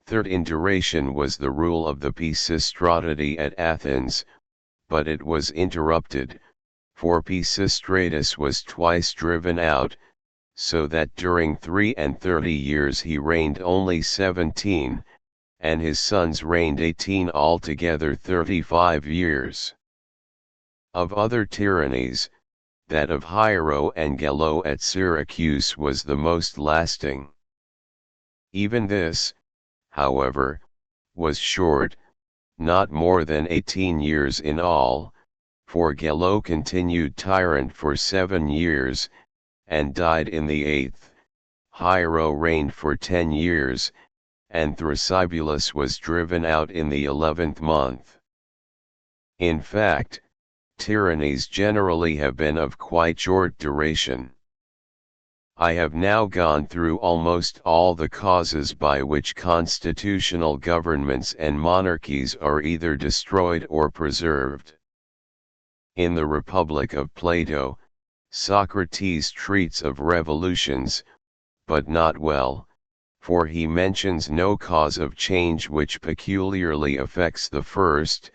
Third in duration was the rule of the Pisistratidae at Athens, but it was interrupted, for Pisistratus was twice driven out, so that during 33 years he reigned only 17, and his sons reigned 18, altogether 35 years. Of other tyrannies, that of Hiero and Gelo at Syracuse was the most lasting. Even this, however, was short, not more than 18 years in all, for Gelo continued tyrant for 7 years, and died in the 8th. Hiero reigned for 10 years, and Thrasybulus was driven out in the 11th month. In fact, tyrannies generally have been of quite short duration. I have now gone through almost all the causes by which constitutional governments and monarchies are either destroyed or preserved. In the Republic of Plato, Socrates treats of revolutions, but not well, for he mentions no cause of change which peculiarly affects the first,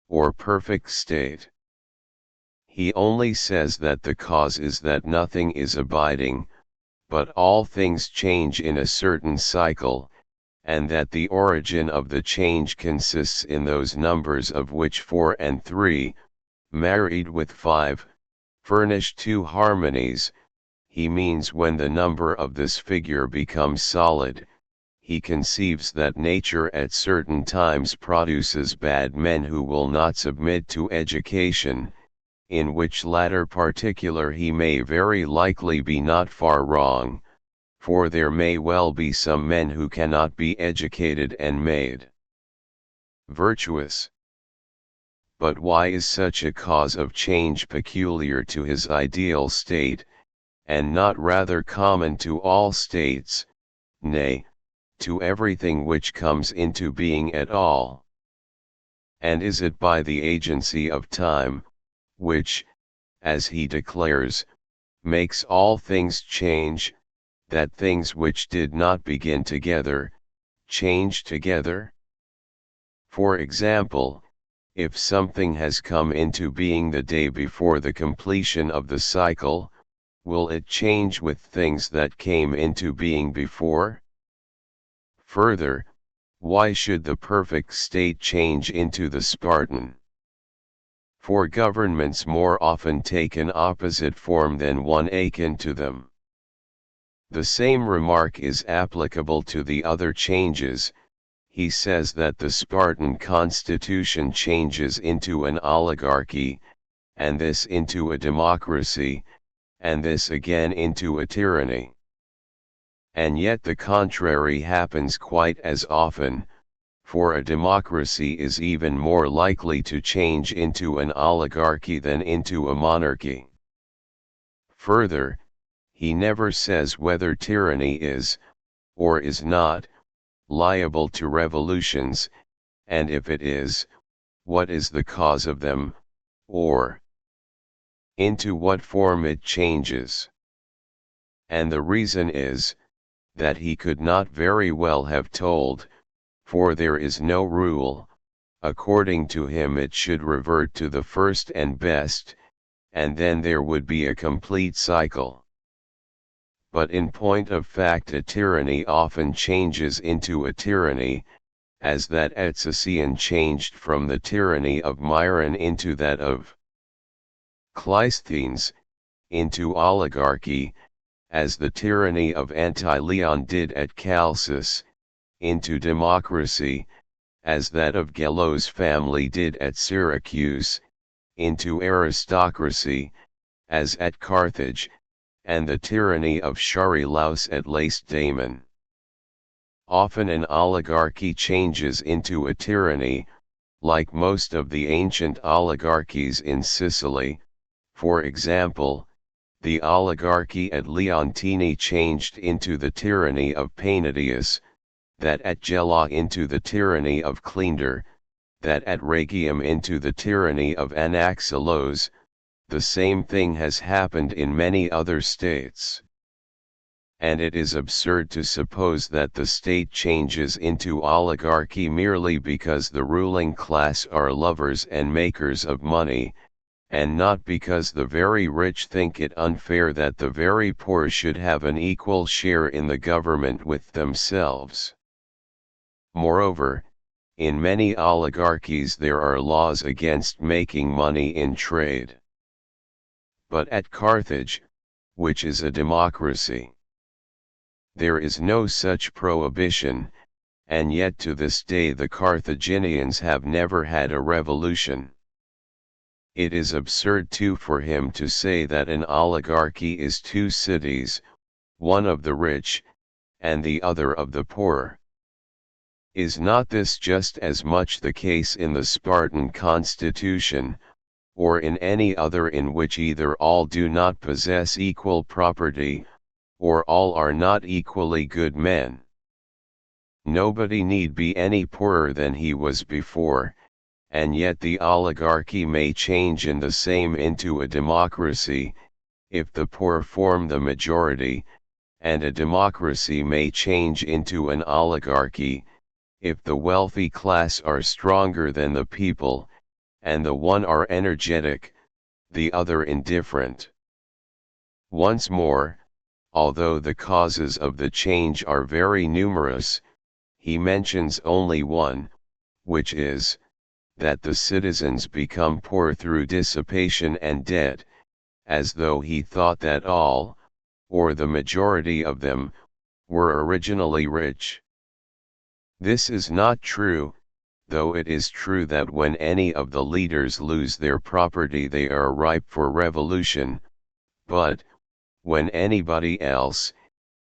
or perfect state. He only says that the cause is that nothing is abiding, but all things change in a certain cycle, and that the origin of the change consists in those numbers of which 4 and 3, married with 5, furnish 2 harmonies. He means when the number of this figure becomes solid, he conceives that nature at certain times produces bad men who will not submit to education, in which latter particular he may very likely be not far wrong, for there may well be some men who cannot be educated and made virtuous. But why is such a cause of change peculiar to his ideal state, and not rather common to all states, nay, to everything which comes into being at all? And is it by the agency of time, which, as he declares, makes all things change, that things which did not begin together, change together? For example, if something has come into being the day before the completion of the cycle, will it change with things that came into being before? Further, why should the perfect state change into the Spartan? For governments more often take an opposite form than one akin to them. The same remark is applicable to the other changes. He says that the Spartan constitution changes into an oligarchy, and this into a democracy, and this again into a tyranny. And yet the contrary happens quite as often, for a democracy is even more likely to change into an oligarchy than into a monarchy. Further, he never says whether tyranny is, or is not, liable to revolutions, and if it is, what is the cause of them, or into what form it changes. And the reason is, that he could not very well have told, for there is no rule. According to him it should revert to the first and best, and then there would be a complete cycle. But in point of fact a tyranny often changes into a tyranny, as that Etsacian changed from the tyranny of Myron into that of Cleisthenes, into oligarchy, as the tyranny of Anti-Leon did at Chalcis, into democracy, as that of Gello's family did at Syracuse, into aristocracy, as at Carthage, and the tyranny of Charilaus at Lacedaemon. Often an oligarchy changes into a tyranny, like most of the ancient oligarchies in Sicily. For example, the oligarchy at Leontini changed into the tyranny of Painidius, that at Gela into the tyranny of Cleander, that at Rhegium into the tyranny of Anaxilos. The same thing has happened in many other states. And it is absurd to suppose that the state changes into oligarchy merely because the ruling class are lovers and makers of money, and not because the very rich think it unfair that the very poor should have an equal share in the government with themselves. Moreover, in many oligarchies there are laws against making money in trade. But at Carthage, which is a democracy, there is no such prohibition, and yet to this day the Carthaginians have never had a revolution. It is absurd too for him to say that an oligarchy is two cities, one of the rich, and the other of the poor. Is not this just as much the case in the Spartan constitution, or in any other in which either all do not possess equal property, or all are not equally good men? Nobody need be any poorer than he was before, and yet the oligarchy may change in the same into a democracy, if the poor form the majority, and a democracy may change into an oligarchy, if the wealthy class are stronger than the people, and the one are energetic, the other indifferent. Once more, although the causes of the change are very numerous, he mentions only one, which is, that the citizens become poor through dissipation and debt, as though he thought that all, or the majority of them, were originally rich. This is not true, though it is true that when any of the leaders lose their property they are ripe for revolution, but, when anybody else,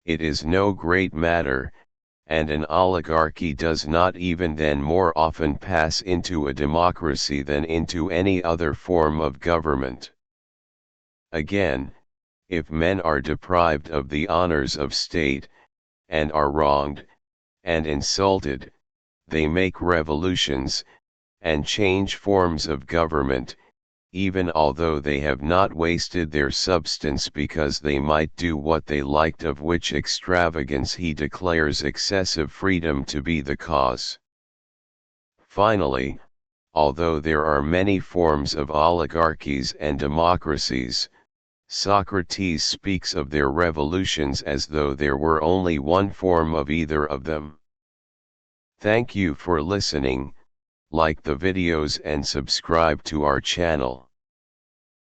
it is no great matter, and an oligarchy does not even then more often pass into a democracy than into any other form of government. Again, if men are deprived of the honors of state, and are wronged, and insulted, they make revolutions, and change forms of government, even although they have not wasted their substance, because they might do what they liked, of which extravagance he declares excessive freedom to be the cause. Finally, although there are many forms of oligarchies and democracies, Socrates speaks of their revolutions as though there were only one form of either of them. Thank you for listening. Like the videos and subscribe to our channel.